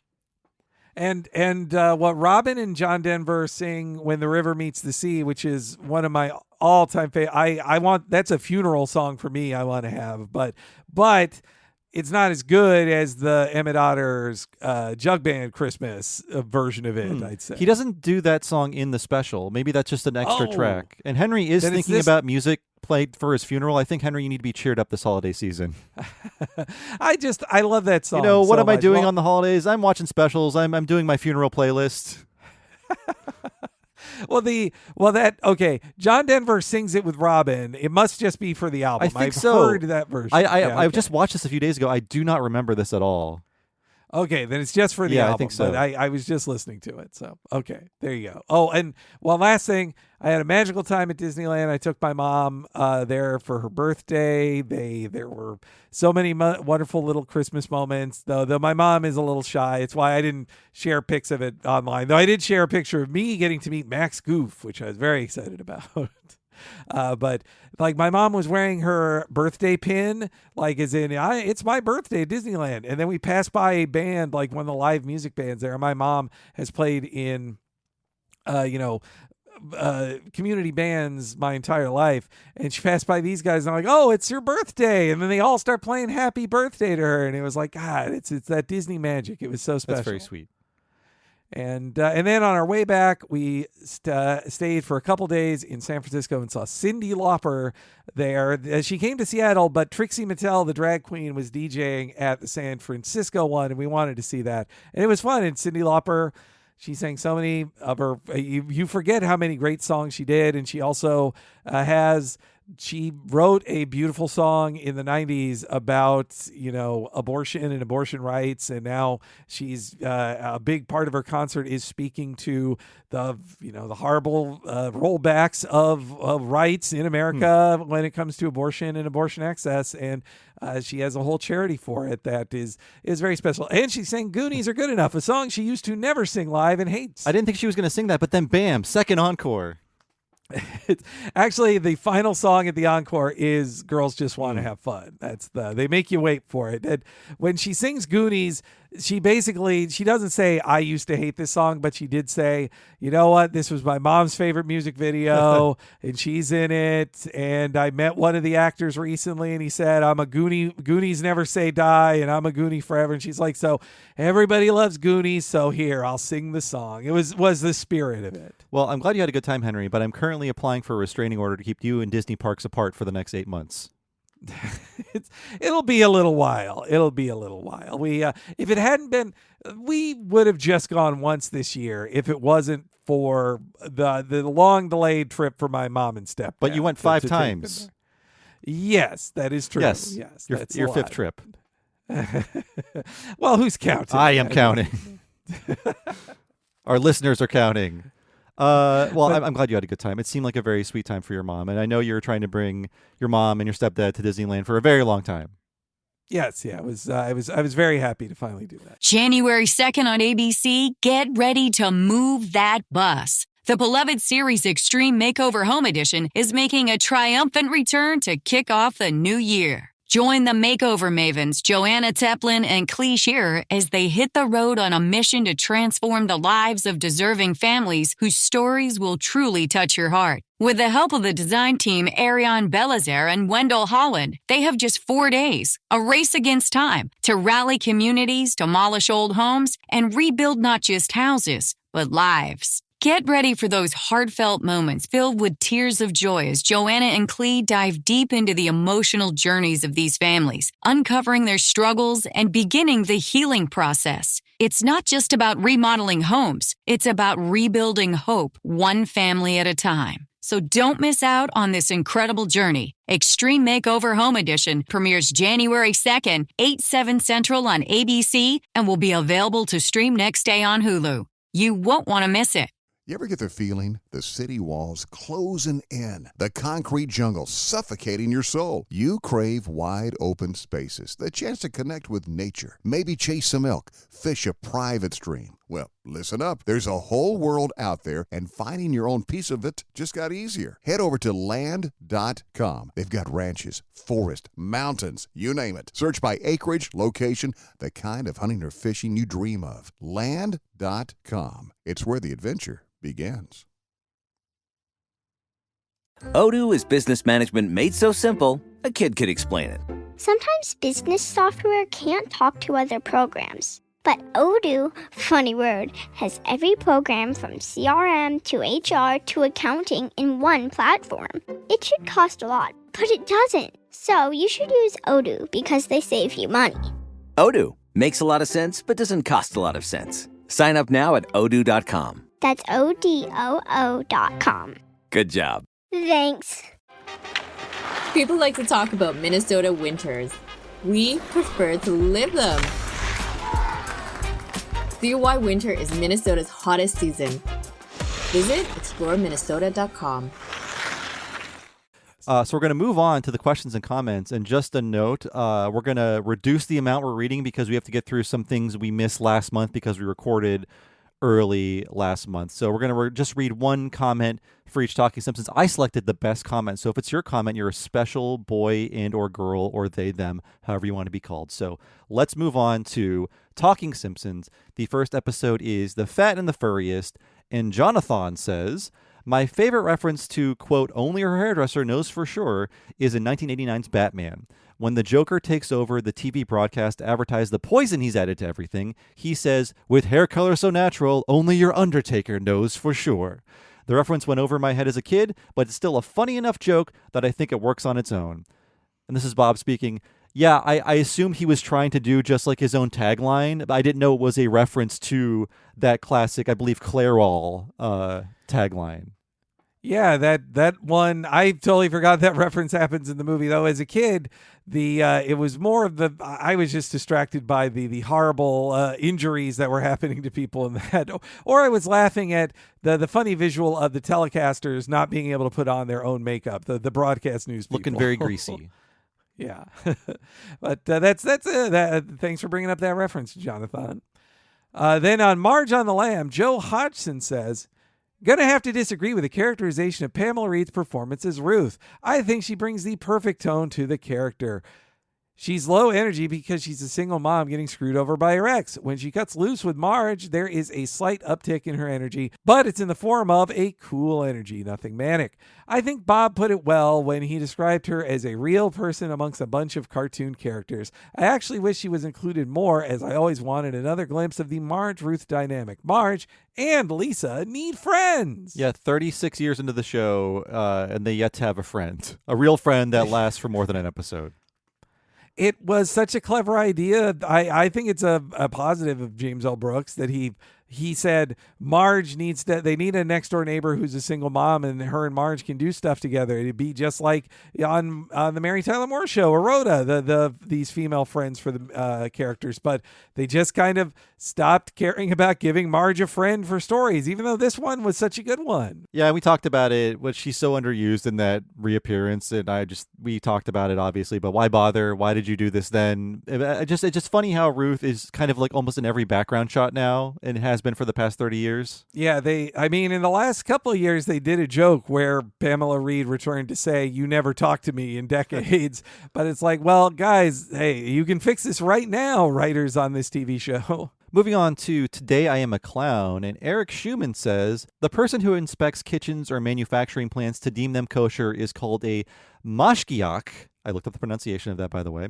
And what Robin and John Denver sing When the River Meets the Sea, which is one of my all-time favorite. That's a funeral song for me. I want to have, but it's not as good as the Emmett Otter's Jug Band Christmas version of it. I'd say he doesn't do that song in the special. Maybe that's just an extra track. And Henry is thinking about music played for his funeral. I think, Henry, you need to be cheered up this holiday season. I love that song. What am I doing on the holidays? I'm watching specials. I'm doing my funeral playlist. John Denver sings it with Robin. It must just be for the album. I think I've so. heard that version. I've just watched this a few days ago. I do not remember this at all. Okay, then it's just for the album. I think so. But I was just listening to it. So, okay, there you go. Oh, and one last thing. I had a magical time at Disneyland. I took my mom there for her birthday. There were so many wonderful little Christmas moments, though my mom is a little shy. It's why I didn't share pics of it online. Though I did share a picture of me getting to meet Max Goof, which I was very excited about. But like my mom was wearing her birthday pin, like as in it's my birthday at Disneyland. And then we passed by a band, like one of the live music bands there. My mom has played in, community bands my entire life. And she passed by these guys and I'm like, oh, it's your birthday. And then they all start playing happy birthday to her. And it was like, God, it's that Disney magic. It was so special. That's very sweet. And then on our way back, we stayed for a couple days in San Francisco and saw Cyndi Lauper there. She came to Seattle, but Trixie Mattel, the drag queen, was DJing at the San Francisco one, and we wanted to see that. And it was fun. And Cyndi Lauper, she sang so many of her, you forget how many great songs she did. And she also she wrote a beautiful song in the 90s about, abortion and abortion rights. And now she's a big part of her concert is speaking to the horrible rollbacks of rights in America when it comes to abortion and abortion access. And she has a whole charity for it that is very special. And she sang Goonies Are Good Enough, a song she used to never sing live and hates. I didn't think she was going to sing that, but then bam, second encore. It's actually the final song at the encore is Girls Just Want to Have Fun. They make you wait for it. And when she sings Goonies, she doesn't say, I used to hate this song, but she did say, you know what? This was my mom's favorite music video and she's in it. And I met one of the actors recently and he said, I'm a Goonie. Goonies never say die. And I'm a Goonie forever. And she's like, so everybody loves Goonies. So here, I'll sing the song. It was the spirit of it. Well, I'm glad you had a good time, Henry, but I'm currently applying for a restraining order to keep you and Disney parks apart for the next 8 months. It'll be a little while. We if it hadn't been, we would have just gone once this year if it wasn't for the long delayed trip for my mom and stepdad. But you went 5 times. Yes, that is true. Yes, your fifth trip. Well, who's counting? I am counting. Our listeners are counting. I'm glad you had a good time. It seemed like a very sweet time for your mom, and I know you were trying to bring your mom and your stepdad to Disneyland for a very long time. Yes, yeah, I was very happy to finally do that. January 2nd on ABC, get ready to move that bus. The beloved series Extreme Makeover Home Edition is making a triumphant return to kick off the new year. Join the makeover mavens Joanna Teplin and Clee Shearer as they hit the road on a mission to transform the lives of deserving families whose stories will truly touch your heart. With the help of the design team Ariane Belazaire and Wendell Holland, they have just 4 days, a race against time, to rally communities, demolish old homes, and rebuild not just houses, but lives. Get ready for those heartfelt moments filled with tears of joy as Joanna and Clee dive deep into the emotional journeys of these families, uncovering their struggles and beginning the healing process. It's not just about remodeling homes, it's about rebuilding hope, one family at a time. So don't miss out on this incredible journey. Extreme Makeover Home Edition premieres January 2nd, 8/7 Central on ABC and will be available to stream next day on Hulu. You won't want to miss it. You ever get the feeling the city walls closing in, the concrete jungle suffocating your soul? You crave wide open spaces, the chance to connect with nature, maybe chase some elk, fish a private stream. Well, listen up. There's a whole world out there, and finding your own piece of it just got easier. Head over to land.com. They've got ranches, forest, mountains, you name it. Search by acreage, location, the kind of hunting or fishing you dream of. Land.com. It's where the adventure begins. Odoo is business management made so simple, a kid could explain it. Sometimes business software can't talk to other programs. But Odoo, funny word, has every program from CRM to HR to accounting in one platform. It should cost a lot, but it doesn't. So you should use Odoo because they save you money. Odoo makes a lot of sense, but doesn't cost a lot of sense. Sign up now at odoo.com. That's ODOO.com. Good job. Thanks. People like to talk about Minnesota winters. We prefer to live them. See why winter is Minnesota's hottest season. Visit exploreminnesota.com. So we're going to move on to the questions and comments. And just a note, we're going to reduce the amount we're reading because we have to get through some things we missed last month because we recorded early last month. So we're going to just read one comment for each Talking Simpsons. I selected the best comment. So if it's your comment, you're a special boy and or girl or they, them, however you want to be called. So let's move on to Talking Simpsons. The first episode is The Fat and the Furriest. And Jonathan says, my favorite reference to, quote, only her hairdresser knows for sure is in 1989's Batman. When the Joker takes over the TV broadcast to advertise the poison he's added to everything, he says, with hair color so natural, only your Undertaker knows for sure. The reference went over my head as a kid, but it's still a funny enough joke that I think it works on its own. And this is Bob speaking. Yeah, I assumed he was trying to do just like his own tagline, but I didn't know it was a reference to that classic, I believe, Clairol tagline. Yeah, that one, I totally forgot that reference happens in the movie, though. As a kid, it was more of I was just distracted by the horrible injuries that were happening to people in that. Or I was laughing at the funny visual of the telecasters not being able to put on their own makeup, the broadcast news people. Looking very greasy. Yeah. But thanks for bringing up that reference, Jonathan. Then on Marge on the Lamb, Joe Hodgson says, gonna have to disagree with the characterization of Pamela Reed's performance as Ruth. I think she brings the perfect tone to the character. She's low energy because she's a single mom getting screwed over by her ex. When she cuts loose with Marge, there is a slight uptick in her energy, but it's in the form of a cool energy, nothing manic. I think Bob put it well when he described her as a real person amongst a bunch of cartoon characters. I actually wish she was included more, as I always wanted another glimpse of the Marge-Ruth dynamic. Marge and Lisa need friends. Yeah, 36 years into the show, and they yet to have a friend. A real friend that lasts for more than an episode. It was such a clever idea. I think it's a positive of James L. Brooks that he said Marge they need a next door neighbor who's a single mom, and her and Marge can do stuff together. It'd be just like on the Mary Tyler Moore Show or Rhoda, these female friends for the characters, but they just kind of stopped caring about giving Marge a friend for stories, even though this one was such a good one. Yeah, we talked about it. She's so underused in that reappearance, and we talked about it obviously. But why bother? Why did you do this then? It's just funny how Ruth is kind of like almost in every background shot now, and has been for the past 30 years. Yeah, in the last couple of years, they did a joke where Pamela Reed returned to say, you never talked to me in decades. But it's like, well, guys, hey, you can fix this right now, writers on this TV show. Moving on to Today I Am a Clown, and Eric Schumann says, the person who inspects kitchens or manufacturing plants to deem them kosher is called a mashgiach. I looked up the pronunciation of that, by the way.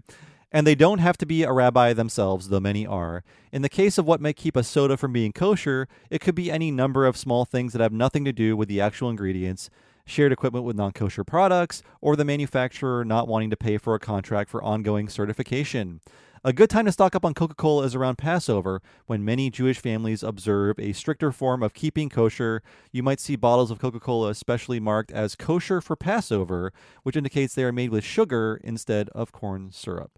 And they don't have to be a rabbi themselves, though many are. In the case of what may keep a soda from being kosher, it could be any number of small things that have nothing to do with the actual ingredients, shared equipment with non-kosher products, or the manufacturer not wanting to pay for a contract for ongoing certification. A good time to stock up on Coca-Cola is around Passover, when many Jewish families observe a stricter form of keeping kosher. You might see bottles of Coca-Cola especially marked as kosher for Passover, which indicates they are made with sugar instead of corn syrup.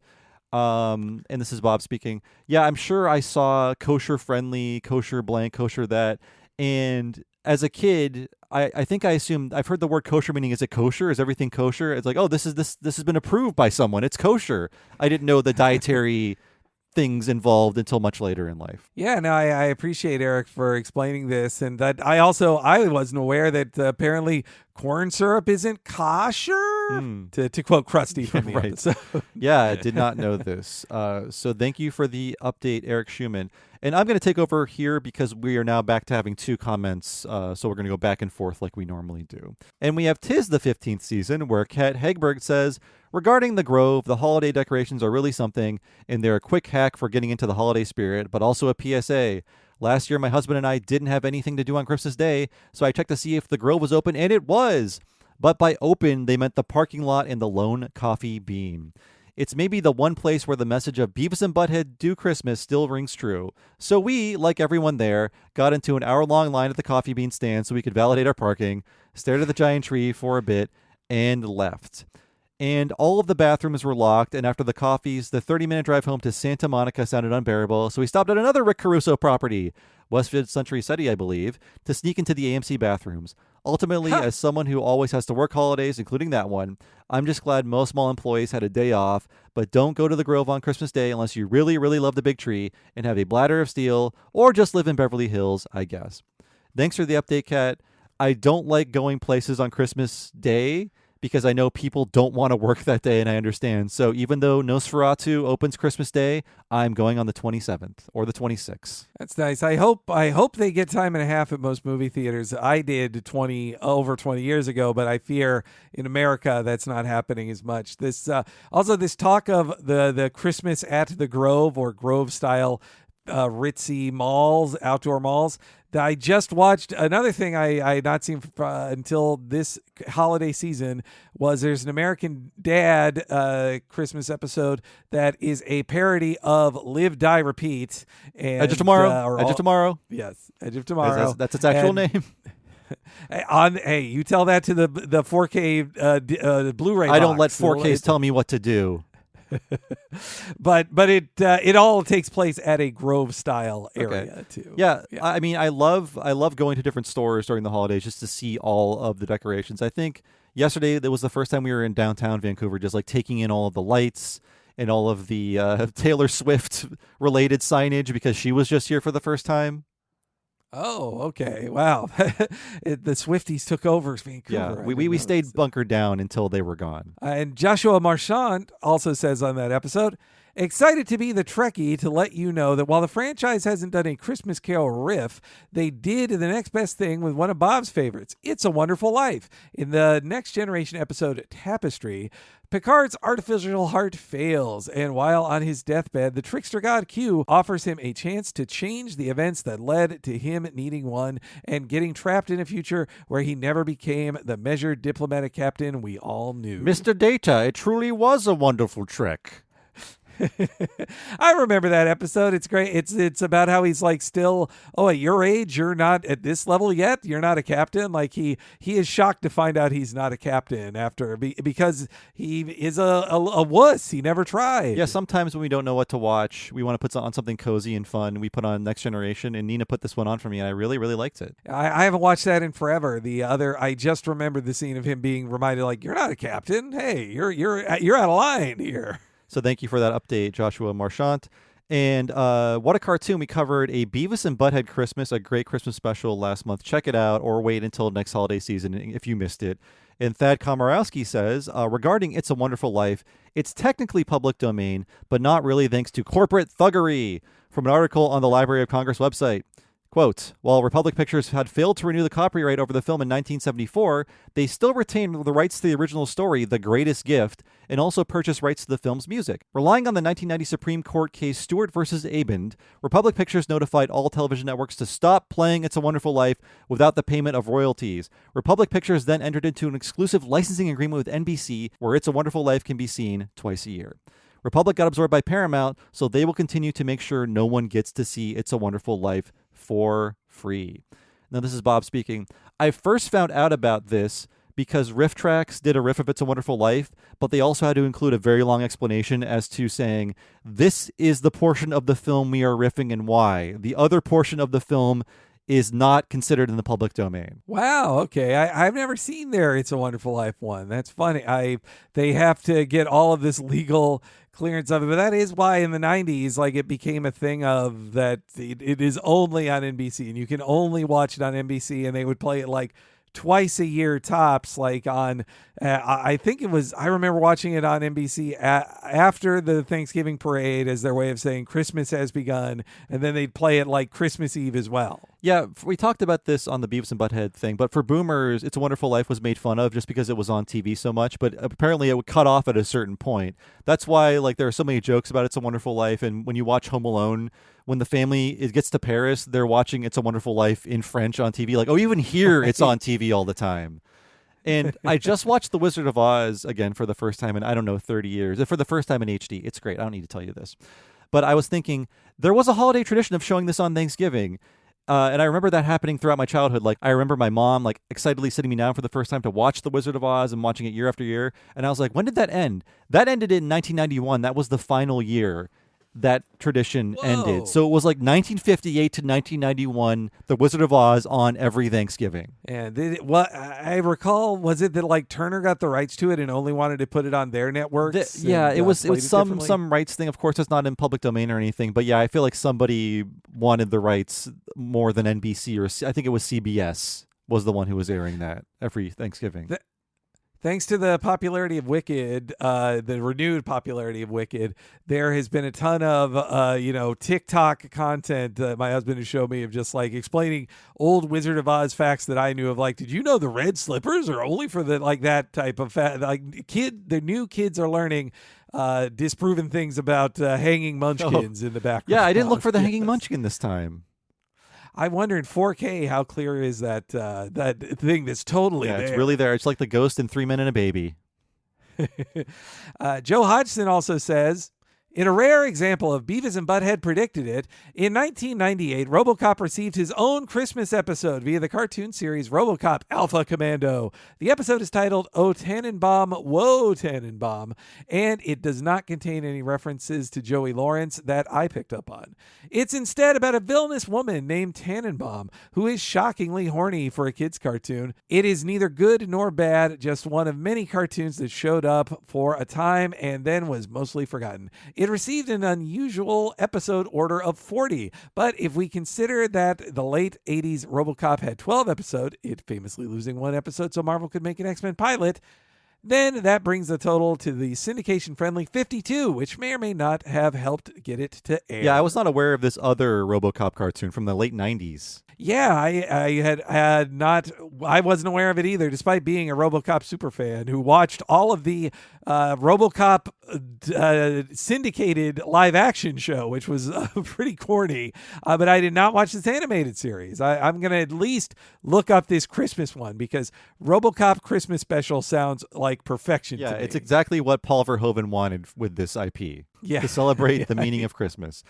And this is Bob speaking. Yeah, I'm sure I saw kosher friendly, kosher blank, kosher that. And as a kid, I think I assumed, I've heard the word kosher meaning, is it kosher? Is everything kosher? It's like, oh, this has been approved by someone. It's kosher. I didn't know the dietary things involved until much later in life. Yeah, no, I appreciate Eric for explaining this. And that I wasn't aware that apparently corn syrup isn't kosher, to quote Krusty from the episode. Yeah, I did not know this. So thank you for the update, Eric Schumann. And I'm going to take over here because we are now back to having two comments. So we're going to go back and forth like we normally do. And we have 'Tis the 15th Season, where Kat Hegberg says, regarding the Grove, the holiday decorations are really something, and they're a quick hack for getting into the holiday spirit, but also a PSA. Last year, my husband and I didn't have anything to do on Christmas Day, so I checked to see if the Grove was open, and it was. But by open, they meant the parking lot and the Lone Coffee Bean. It's maybe the one place where the message of Beavis and Butthead Do Christmas still rings true. So we, like everyone there, got into an hour-long line at the coffee bean stand so we could validate our parking, stared at the giant tree for a bit, and left. And all of the bathrooms were locked, and after the coffees, the 30-minute drive home to Santa Monica sounded unbearable, so we stopped at another Rick Caruso property, Westfield Century City, I believe, to sneak into the AMC bathrooms. Ultimately, as someone who always has to work holidays, including that one, I'm just glad most mall employees had a day off, but don't go to the Grove on Christmas Day unless you really, really love the big tree and have a bladder of steel, or just live in Beverly Hills, I guess. Thanks for the update, Kat. I don't like going places on Christmas Day, because I know people don't want to work that day, and I understand. So even though Nosferatu opens Christmas Day, I'm going on the 27th or the 26th. That's nice. I hope they get time and a half at most movie theaters. I did over 20 years ago, but I fear in America that's not happening as much. This this talk of the Christmas at the Grove or Grove style ritzy malls, outdoor malls. I just watched another thing I had not seen until this holiday season was there's an American Dad Christmas episode that is a parody of Live, Die, Repeat. And, Edge of Tomorrow. Edge of Tomorrow. Yes, Edge of Tomorrow. That's its actual name. You tell that to the 4K Blu-ray I don't let box. 4Ks tell me what to do. but it all takes place at a Grove style area too. Yeah, I mean, I love going to different stores during the holidays just to see all of the decorations. I think yesterday that was the first time we were in downtown Vancouver, just like taking in all of the lights and all of the Taylor Swift related signage because she was just here for the first time. Oh, okay. Wow. The Swifties took over Vancouver. Yeah, we stayed bunkered down until they were gone. And Joshua Marchand also says on that episode, excited to be the Trekkie to let you know that while the franchise hasn't done a Christmas Carol riff, they did the next best thing with one of Bob's favorites, It's a Wonderful Life. In the Next Generation episode, Tapestry, Picard's artificial heart fails, and while on his deathbed, the trickster god Q offers him a chance to change the events that led to him needing one and getting trapped in a future where he never became the measured diplomatic captain we all knew. Mr. Data, it truly was a wonderful trick. I remember that episode. It's great. It's about how he's like still, at your age, you're not at this level yet. You're not a captain. Like he is shocked to find out he's not a captain because he is a wuss. He never tried. Yeah, sometimes when we don't know what to watch, we want to put on something cozy and fun. We put on Next Generation, and Nina put this one on for me, and I really, really liked it. I haven't watched that in forever. I just remembered the scene of him being reminded, like, you're not a captain. Hey, you're out of line here. So thank you for that update, Joshua Marchant. And what a cartoon. We covered a Beavis and Butthead Christmas, a great Christmas special last month. Check it out or wait until next holiday season if you missed it. And Thad Komorowski says, regarding It's a Wonderful Life, it's technically public domain, but not really thanks to corporate thuggery. From an article on the Library of Congress website. Quote, while Republic Pictures had failed to renew the copyright over the film in 1974, they still retained the rights to the original story, The Greatest Gift, and also purchased rights to the film's music. Relying on the 1990 Supreme Court case Stewart versus Abend, Republic Pictures notified all television networks to stop playing It's a Wonderful Life without the payment of royalties. Republic Pictures then entered into an exclusive licensing agreement with NBC where It's a Wonderful Life can be seen twice a year. Republic got absorbed by Paramount, so they will continue to make sure no one gets to see It's a Wonderful Life for free. Now, this is Bob speaking. I first found out about this because Riff Tracks did a riff of It's a Wonderful Life, but they also had to include a very long explanation as to saying, this is the portion of the film we are riffing and why. The other portion of the film is not considered in the public domain. Wow. Okay. I've never seen their It's a Wonderful Life one. That's funny. They have to get all of this legal clearance of it, but that is why in the 90s, like, it became a thing of that it is only on NBC and you can only watch it on NBC, and they would play it like twice a year tops, like on I think it was, I remember watching it on NBC after the Thanksgiving parade as their way of saying Christmas has begun, and then they'd play it like Christmas Eve as well. Yeah, we talked about this on the Beavis and Butthead thing, but for boomers, It's a Wonderful Life was made fun of just because it was on TV so much, but apparently it would cut off at a certain point. That's why, like, there are so many jokes about It's a Wonderful Life, and when you watch Home Alone, when the family gets to Paris, they're watching It's a Wonderful Life in French on TV. Like, oh, even here it's on TV all the time. And I just watched The Wizard of Oz again for the first time in, I don't know, 30 years. For the first time in HD. It's great. I don't need to tell you this. But I was thinking, there was a holiday tradition of showing this on Thanksgiving. And I remember that happening throughout my childhood. Like, I remember my mom, like, excitedly sitting me down for the first time to watch The Wizard of Oz and watching it year after year. And I was like, when did that end? That ended in 1991. That was the final year that tradition ended. So it was like 1958 to 1991, The Wizard of Oz on every Thanksgiving. And I recall, was it that like Turner got the rights to it and only wanted to put it on their networks? It was some rights thing. Of course, it's not in public domain or anything, but yeah, I feel like somebody wanted the rights more than NBC, or I think it was CBS was the one who was airing that every Thanksgiving. Thanks to the popularity of Wicked, the renewed popularity of Wicked, there has been a ton of, TikTok content that my husband has showed me of just like explaining old Wizard of Oz facts that I knew of. Like, did you know the red slippers are only for that type of the new kids are learning disproven things about hanging munchkins in the background. Yeah, I didn't look for the hanging munchkin this time. I wonder in 4K how clear is that thing that's totally there. It's really there. It's like the ghost in 3 Men and a Baby. Joe Hodgson also says, in a rare example of Beavis and Butthead predicted it, in 1998, RoboCop received his own Christmas episode via the cartoon series RoboCop Alpha Commando. The episode is titled Oh Tannenbaum, Whoa Tannenbaum, and it does not contain any references to Joey Lawrence that I picked up on. It's instead about a villainous woman named Tannenbaum who is shockingly horny for a kid's cartoon. It is neither good nor bad, just one of many cartoons that showed up for a time and then was mostly forgotten. It received an unusual episode order of 40, but if we consider that the late 80s RoboCop had 12 episodes, it famously losing one episode so Marvel could make an X-Men pilot, then that brings the total to the syndication-friendly 52, which may or may not have helped get it to air. Yeah, I was not aware of this other RoboCop cartoon from the late 90s. Yeah, I wasn't aware of it either, despite being a RoboCop superfan who watched all of the RoboCop syndicated live action show, which was pretty corny. But I did not watch this animated series. I'm going to at least look up this Christmas one because RoboCop Christmas special sounds like perfection to me. Yeah, it's exactly what Paul Verhoeven wanted with this IP. Yeah. To celebrate the meaning of Christmas.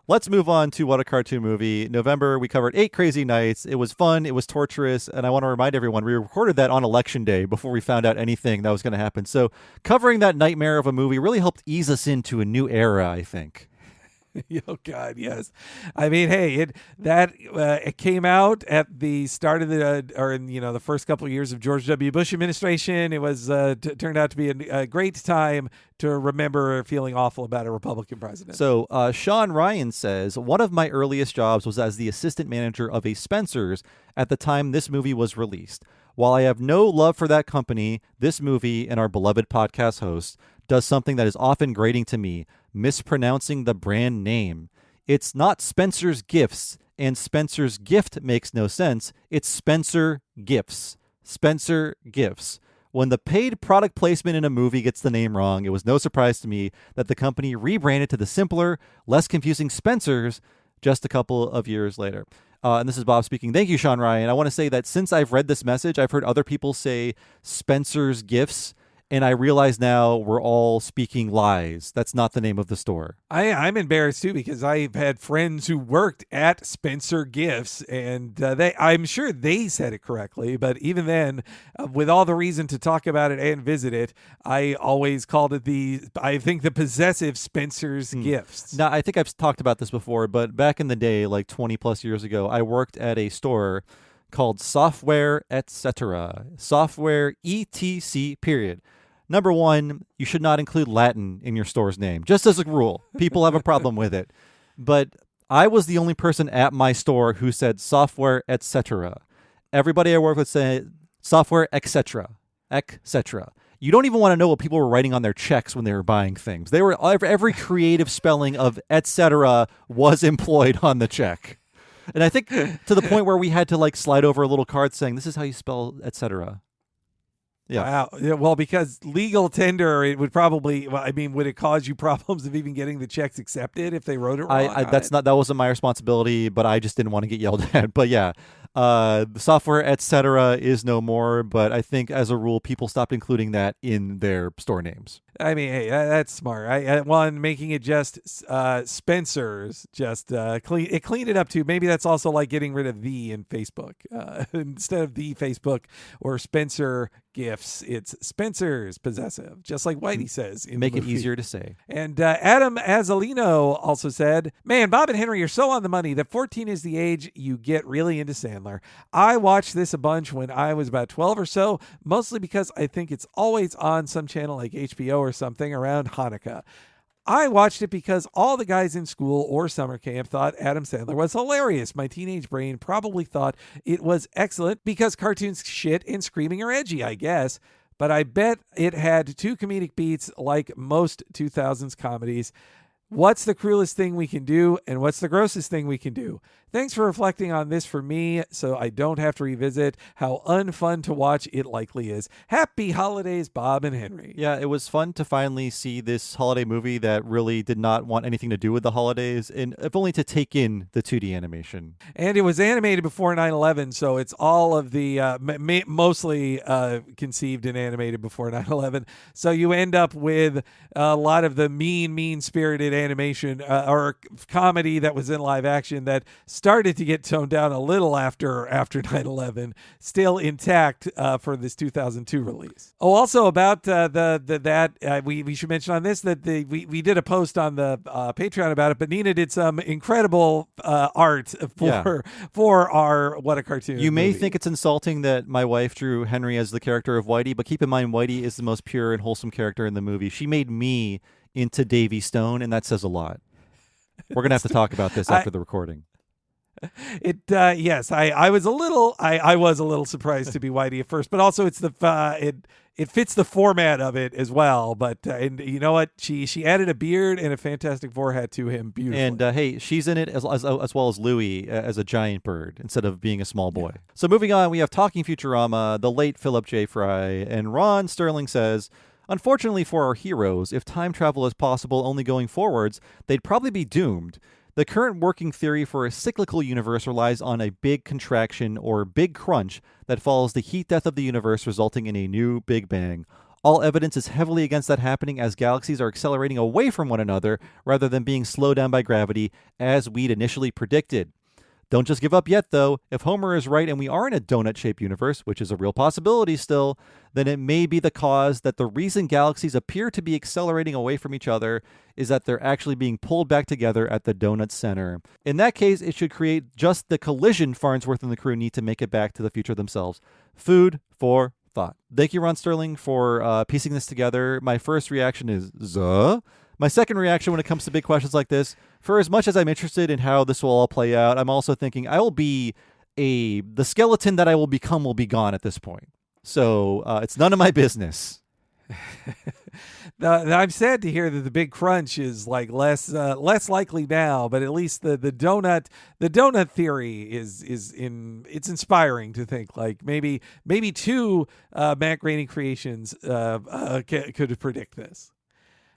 Let's move on to What a Cartoon Movie. November, we covered 8 Crazy Nights. It was fun. It was torturous. And I want to remind everyone, we recorded that on Election Day before we found out anything that was going to happen. So covering that nightmare of a movie really helped ease us into a new era, I think. Oh God, yes. I mean, hey, it came out at the start of the first couple of years of George W. Bush administration. It was turned out to be a great time to remember feeling awful about a Republican president. So Sean Ryan says, one of my earliest jobs was as the assistant manager of a Spencer's at the time this movie was released. While I have no love for that company, this movie and our beloved podcast host does something that is often grating to me, mispronouncing the brand name. It's not Spencer's Gifts, and Spencer's Gift makes no sense. It's Spencer Gifts. Spencer Gifts. When the paid product placement in a movie gets the name wrong, it was no surprise to me that the company rebranded to the simpler, less confusing Spencer's just a couple of years later. And this is Bob speaking. Thank you, Sean Ryan. I want to say that since I've read this message, I've heard other people say Spencer's Gifts, and I realize now we're all speaking lies. That's not the name of the store. I'm embarrassed too because I've had friends who worked at Spencer Gifts, and I'm sure they said it correctly. But even then, with all the reason to talk about it and visit it, I always called it the possessive Spencer's Gifts. Now, I think I've talked about this before, but back in the day, like 20 plus years ago, I worked at a store called Software Etc. Software ETC, period. Number one, you should not include Latin in your store's name, just as a rule. People have a problem with it. But I was the only person at my store who said Software Etc. Everybody I work with said Software Etc. Etc. You don't even want to know what people were writing on their checks when they were buying things. They were every creative spelling of etc. was employed on the check. And I think to the point where we had to like slide over a little card saying, this is how you spell etc. Yeah. Wow. Yeah, well, because legal tender, it would probably, would it cause you problems of even getting the checks accepted if they wrote it wrong? That wasn't my responsibility, but I just didn't want to get yelled at. But yeah, The software, etc., is no more, but I think as a rule, people stopped including that in their store names. I mean, hey, that's smart. One, making it just Spencer's, just cleaned it up too. Maybe that's also like getting rid of the in Facebook. Instead of the Facebook or Spencer gifts, it's Spencer's possessive, just like Whitey says. Make it easier to say. And Adam Azalino also said, man, Bob and Henry are so on the money that 14 is the age you get really into Sandler. I watched this a bunch when I was about 12 or so, mostly because I think it's always on some channel like HBO or something around Hanukkah. I watched it because all the guys in school or summer camp thought Adam Sandler was hilarious. My teenage brain probably thought it was excellent because cartoons shit and screaming are edgy, I guess. But I bet it had two comedic beats like most 2000s comedies. What's the cruelest thing we can do, and what's the grossest thing we can do? Thanks for reflecting on this for me so I don't have to revisit how unfun to watch it likely is. Happy holidays, Bob and Henry. Yeah, it was fun to finally see this holiday movie that really did not want anything to do with the holidays, and if only to take in the 2D animation. And it was animated before 9/11, so it's all of the mostly conceived and animated before 9/11. So you end up with a lot of the mean-spirited animation or comedy that was in live action that started to get toned down a little after 9/11, still intact for this 2002 release. Oh, also about we should mention on this that we did a post on the Patreon about it, but Nina did some incredible art for our What a Cartoon You may movie. think it's insulting that my wife drew Henry as the character of Whitey, but keep in mind Whitey is the most pure and wholesome character in the movie. She made me into Davy Stone, and that says a lot. We're gonna have to talk about this after the recording. Yes, I was a little surprised to be Whitey at first, but also it's it fits the format of it as well. But and you know what, she added a beard and a Fantastic Four hat to him beautifully. And hey, she's in it as well as Louie as a giant bird instead of being a small boy. Yeah. So moving on, we have Talking Futurama, the late Philip J. Fry, and Ron Sterling says, unfortunately for our heroes, if time travel is possible only going forwards, they'd probably be doomed. The current working theory for a cyclical universe relies on a big contraction or big crunch that follows the heat death of the universe, resulting in a new Big Bang. All evidence is heavily against that happening, as galaxies are accelerating away from one another rather than being slowed down by gravity, as we'd initially predicted. Don't just give up yet, though. If Homer is right and we are in a donut-shaped universe, which is a real possibility still, then it may be the cause that the reason galaxies appear to be accelerating away from each other is that they're actually being pulled back together at the donut center. In that case, it should create just the collision Farnsworth and the crew need to make it back to the future themselves. Food for thought. Thank you, Ron Sterling, for piecing this together. My first reaction is, Zuh? My second reaction when it comes to big questions like this, for as much as I'm interested in how this will all play out, I'm also thinking the skeleton that I will become will be gone at this point. So it's none of my business. I'm sad to hear that the big crunch is like less likely now, but at least the donut theory is it's inspiring to think like maybe two Matt Groening creations could predict this.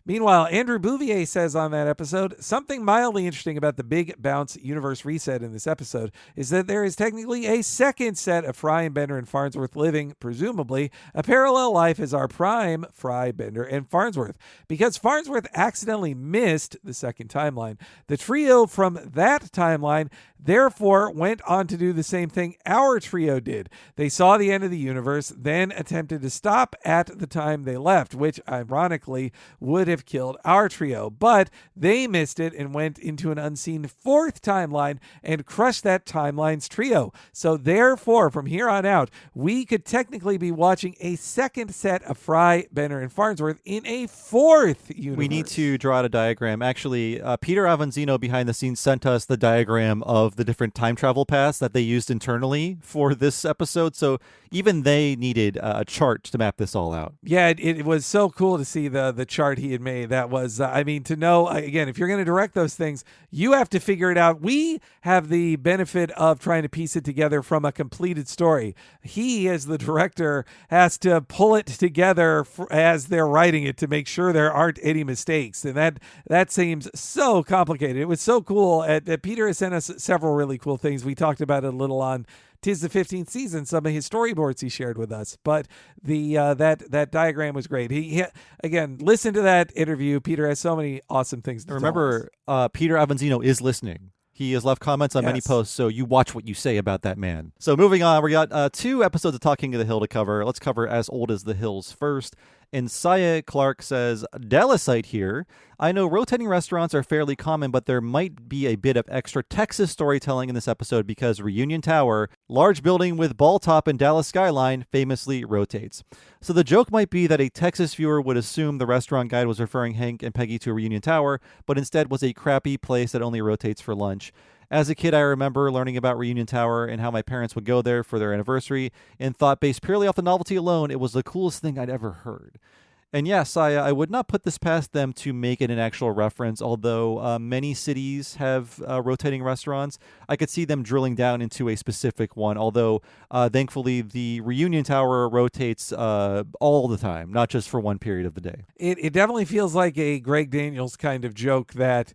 Meanwhile, Andrew Bouvier says on that episode, something mildly interesting about the Big Bounce universe reset in this episode is that there is technically a second set of Fry and Bender and Farnsworth living, presumably, a parallel life as our prime Fry, Bender, and Farnsworth. Because Farnsworth accidentally missed the second timeline, the trio from that timeline therefore went on to do the same thing our trio did. They saw the end of the universe, then attempted to stop at the time they left, which ironically would have killed our trio, but they missed it and went into an unseen fourth timeline and crushed that timeline's trio. So therefore, from here on out, we could technically be watching a second set of Fry, Bender, and Farnsworth in a fourth universe. We need to draw out a diagram. Actually, Peter Avanzino behind the scenes sent us the diagram of the different time travel paths that they used internally for this episode. So even they needed a chart to map this all out. Yeah, it was so cool to see the chart he had made. That was, to know, again, if you're going to direct those things, you have to figure it out. We have the benefit of trying to piece it together from a completed story. He, as the director, has to pull it together as they're writing it to make sure there aren't any mistakes. And that seems so complicated. It was so cool. Peter has sent us several really cool things. We talked about it a little on 'Tis the 15th season, some of his storyboards he shared with us. But the that diagram was great. He again, listen to that interview. Peter has so many awesome things to Remember, Peter Avanzino is listening. He has left comments on many posts, so you watch what you say about that man. So moving on, we got 2 episodes of Talking to the Hill to cover. Let's cover As Old as the Hills first. And Saya Clark says, Dallasite here. I know rotating restaurants are fairly common, but there might be a bit of extra Texas storytelling in this episode because Reunion Tower, large building with ball top and Dallas skyline, famously rotates. So the joke might be that a Texas viewer would assume the restaurant guide was referring Hank and Peggy to Reunion Tower, but instead was a crappy place that only rotates for lunch. As a kid, I remember learning about Reunion Tower and how my parents would go there for their anniversary and thought, based purely off the novelty alone, it was the coolest thing I'd ever heard. And yes, I would not put this past them to make it an actual reference, although many cities have rotating restaurants. I could see them drilling down into a specific one, although thankfully the Reunion Tower rotates all the time, not just for one period of the day. It definitely feels like a Greg Daniels kind of joke that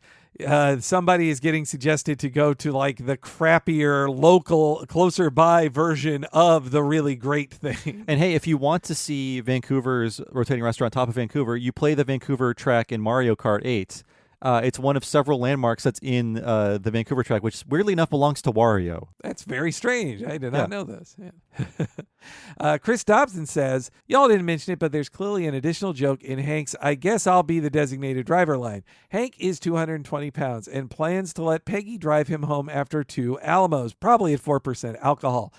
somebody is getting suggested to go to like the crappier local closer by version of the really great thing. And hey, if you want to see Vancouver's rotating restaurant top of Vancouver, you play the Vancouver track in Mario Kart 8. It's one of several landmarks that's in the Vancouver track, which weirdly enough belongs to Wario. That's very strange. I did not know this. Yeah. Chris Dobson says, y'all didn't mention it, but there's clearly an additional joke in Hank's I guess I'll be the designated driver line. Hank is 220 pounds and plans to let Peggy drive him home after 2 Alamos, probably at 4% alcohol.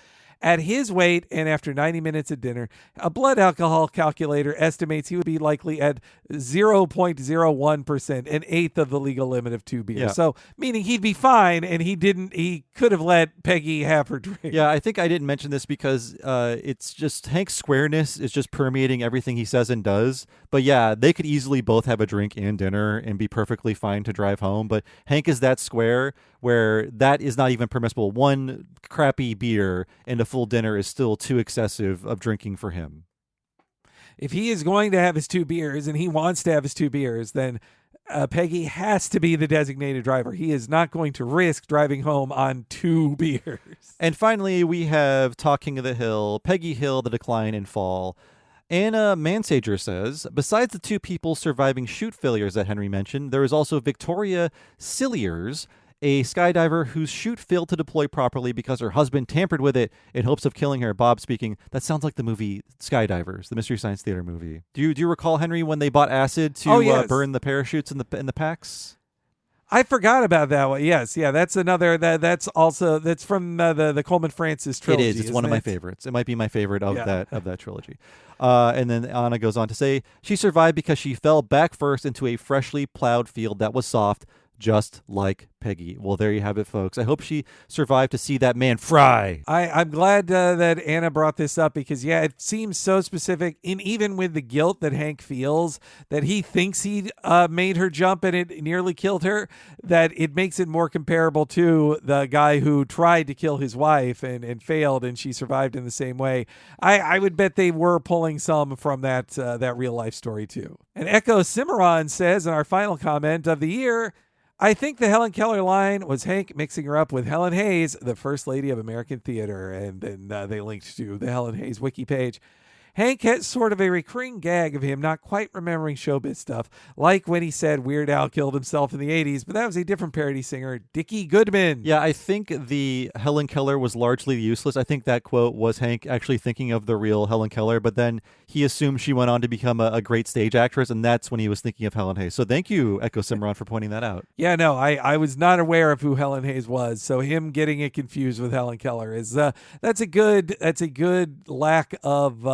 At his weight and after 90 minutes of dinner, a blood alcohol calculator estimates he would be likely at 0.01%, an eighth of the legal limit of 2 beers. Yeah. So meaning he'd be fine, and he could have let Peggy have her drink. Yeah, I think I didn't mention this because it's just Hank's squareness is just permeating everything he says and does. But yeah, they could easily both have a drink and dinner and be perfectly fine to drive home. But Hank is that square where that is not even permissible. One crappy beer and a full dinner is still too excessive of drinking for him. If he is going to have his 2 beers and he wants to have his 2 beers, then Peggy has to be the designated driver. He is not going to risk driving home on 2 beers. And finally, we have Talking of the Hill, Peggy Hill, The Decline and Fall. Anna Mansager says, besides the 2 people surviving chute failures that Henry mentioned, there is also Victoria Cilliers, a skydiver whose chute failed to deploy properly because her husband tampered with it in hopes of killing her. Bob speaking. That sounds like the movie Skydivers, the Mystery Science Theater movie. Do you recall, Henry, when they bought acid to burn the parachutes in the packs? I forgot about that one. Yes, yeah, that's another that's from the Coleman Francis trilogy. It is. It's one of my favorites. It might be my favorite of that trilogy. And then Anna goes on to say she survived because she fell back first into a freshly plowed field that was soft, just like Peggy. Well, there you have it, folks. I hope she survived to see that man fry. I'm glad that Anna brought this up because, yeah, it seems so specific. And even with the guilt that Hank feels that he thinks he made her jump and it nearly killed her, that it makes it more comparable to the guy who tried to kill his wife and failed and she survived in the same way. I would bet they were pulling some from that real life story too. And Echo Cimarron says in our final comment of the year, I think the Helen Keller line was Hank mixing her up with Helen Hayes, the First Lady of American Theater. And then they linked to the Helen Hayes wiki page. Hank has sort of a recurring gag of him not quite remembering showbiz stuff, like when he said Weird Al killed himself in the 80s, but that was a different parody singer, Dickie Goodman. Yeah, I think the Helen Keller was largely useless. I think that quote was Hank actually thinking of the real Helen Keller, but then he assumed she went on to become a great stage actress, and that's when he was thinking of Helen Hayes. So thank you, Echo Cimarron, for pointing that out. Yeah, no, I was not aware of who Helen Hayes was, so him getting it confused with Helen Keller is that's a good lack of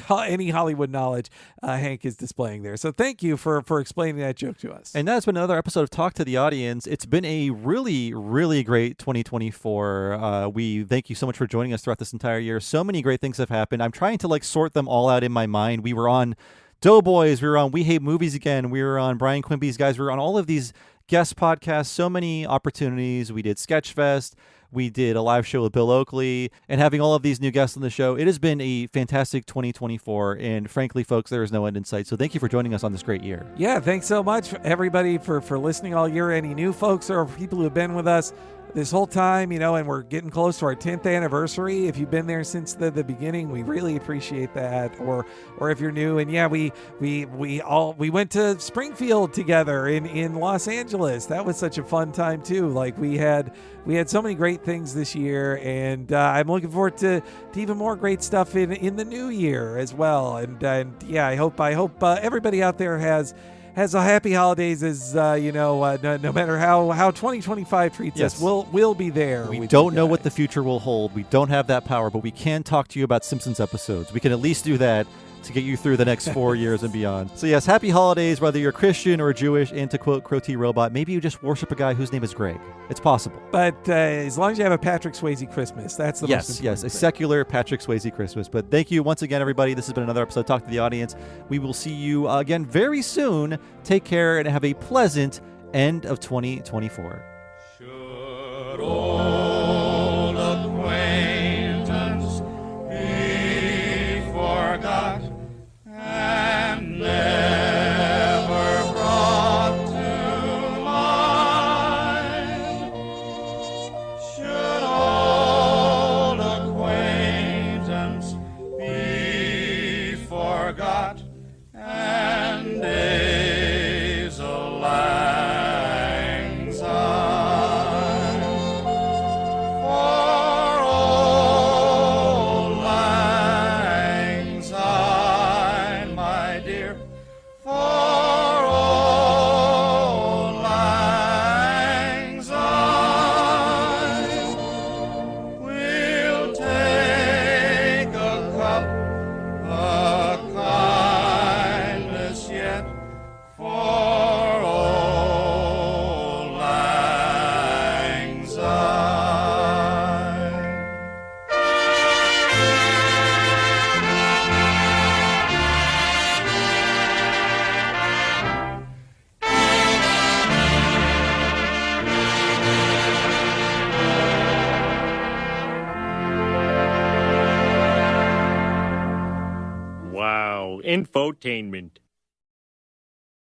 any Hollywood knowledge Hank is displaying there. So thank you for explaining that joke to us. And that's been another episode of Talk to the Audience. It's been a really, really great 2024. We thank you so much for joining us throughout this entire year. So many great things have happened. I'm trying to sort them all out in my mind. We were on Doughboys. We were on We Hate Movies Again. We were on Brian Quimby's Guys. We were on all of these guest podcasts. So many opportunities. We did Sketchfest. We did a live show with Bill Oakley, and having all of these new guests on the show, it has been a fantastic 2024. And frankly, folks, there is no end in sight. So thank you for joining us on this great year. Yeah, thanks so much, everybody, for listening all year. Any new folks or people who have been with us this whole time, and we're getting close to our 10th anniversary. If you've been there since the beginning, we really appreciate that. Or if you're new, and yeah, we went to Springfield together in Los Angeles. That was such a fun time too. Like we had so many great things this year, and I'm looking forward to even more great stuff in the new year as well. And yeah, I hope everybody out there has a happy holidays. As no matter how 2025 treats us, we'll be there. We don't know what the future will hold. We don't have that power, but we can talk to you about Simpsons episodes. We can at least do that to get you through the next 4 years and beyond. So yes, happy holidays, whether you're Christian or Jewish. And to quote Crow T Robot, maybe you just worship a guy whose name is Greg. It's possible. But as long as you have a Patrick Swayze Christmas, that's the most important Yes, a secular Patrick Swayze Christmas. But thank you once again, everybody. This has been another episode of Talk to the Audience. We will see you again very soon. Take care and have a pleasant end of 2024. Should old acquaintance be forgot and never brought to mind? Should old acquaintance be forgot and days a lang syne? For old lang syne, my dear, for old lang syne, we'll take a cup of kindness yet for old lang syne. Wow, infotainment.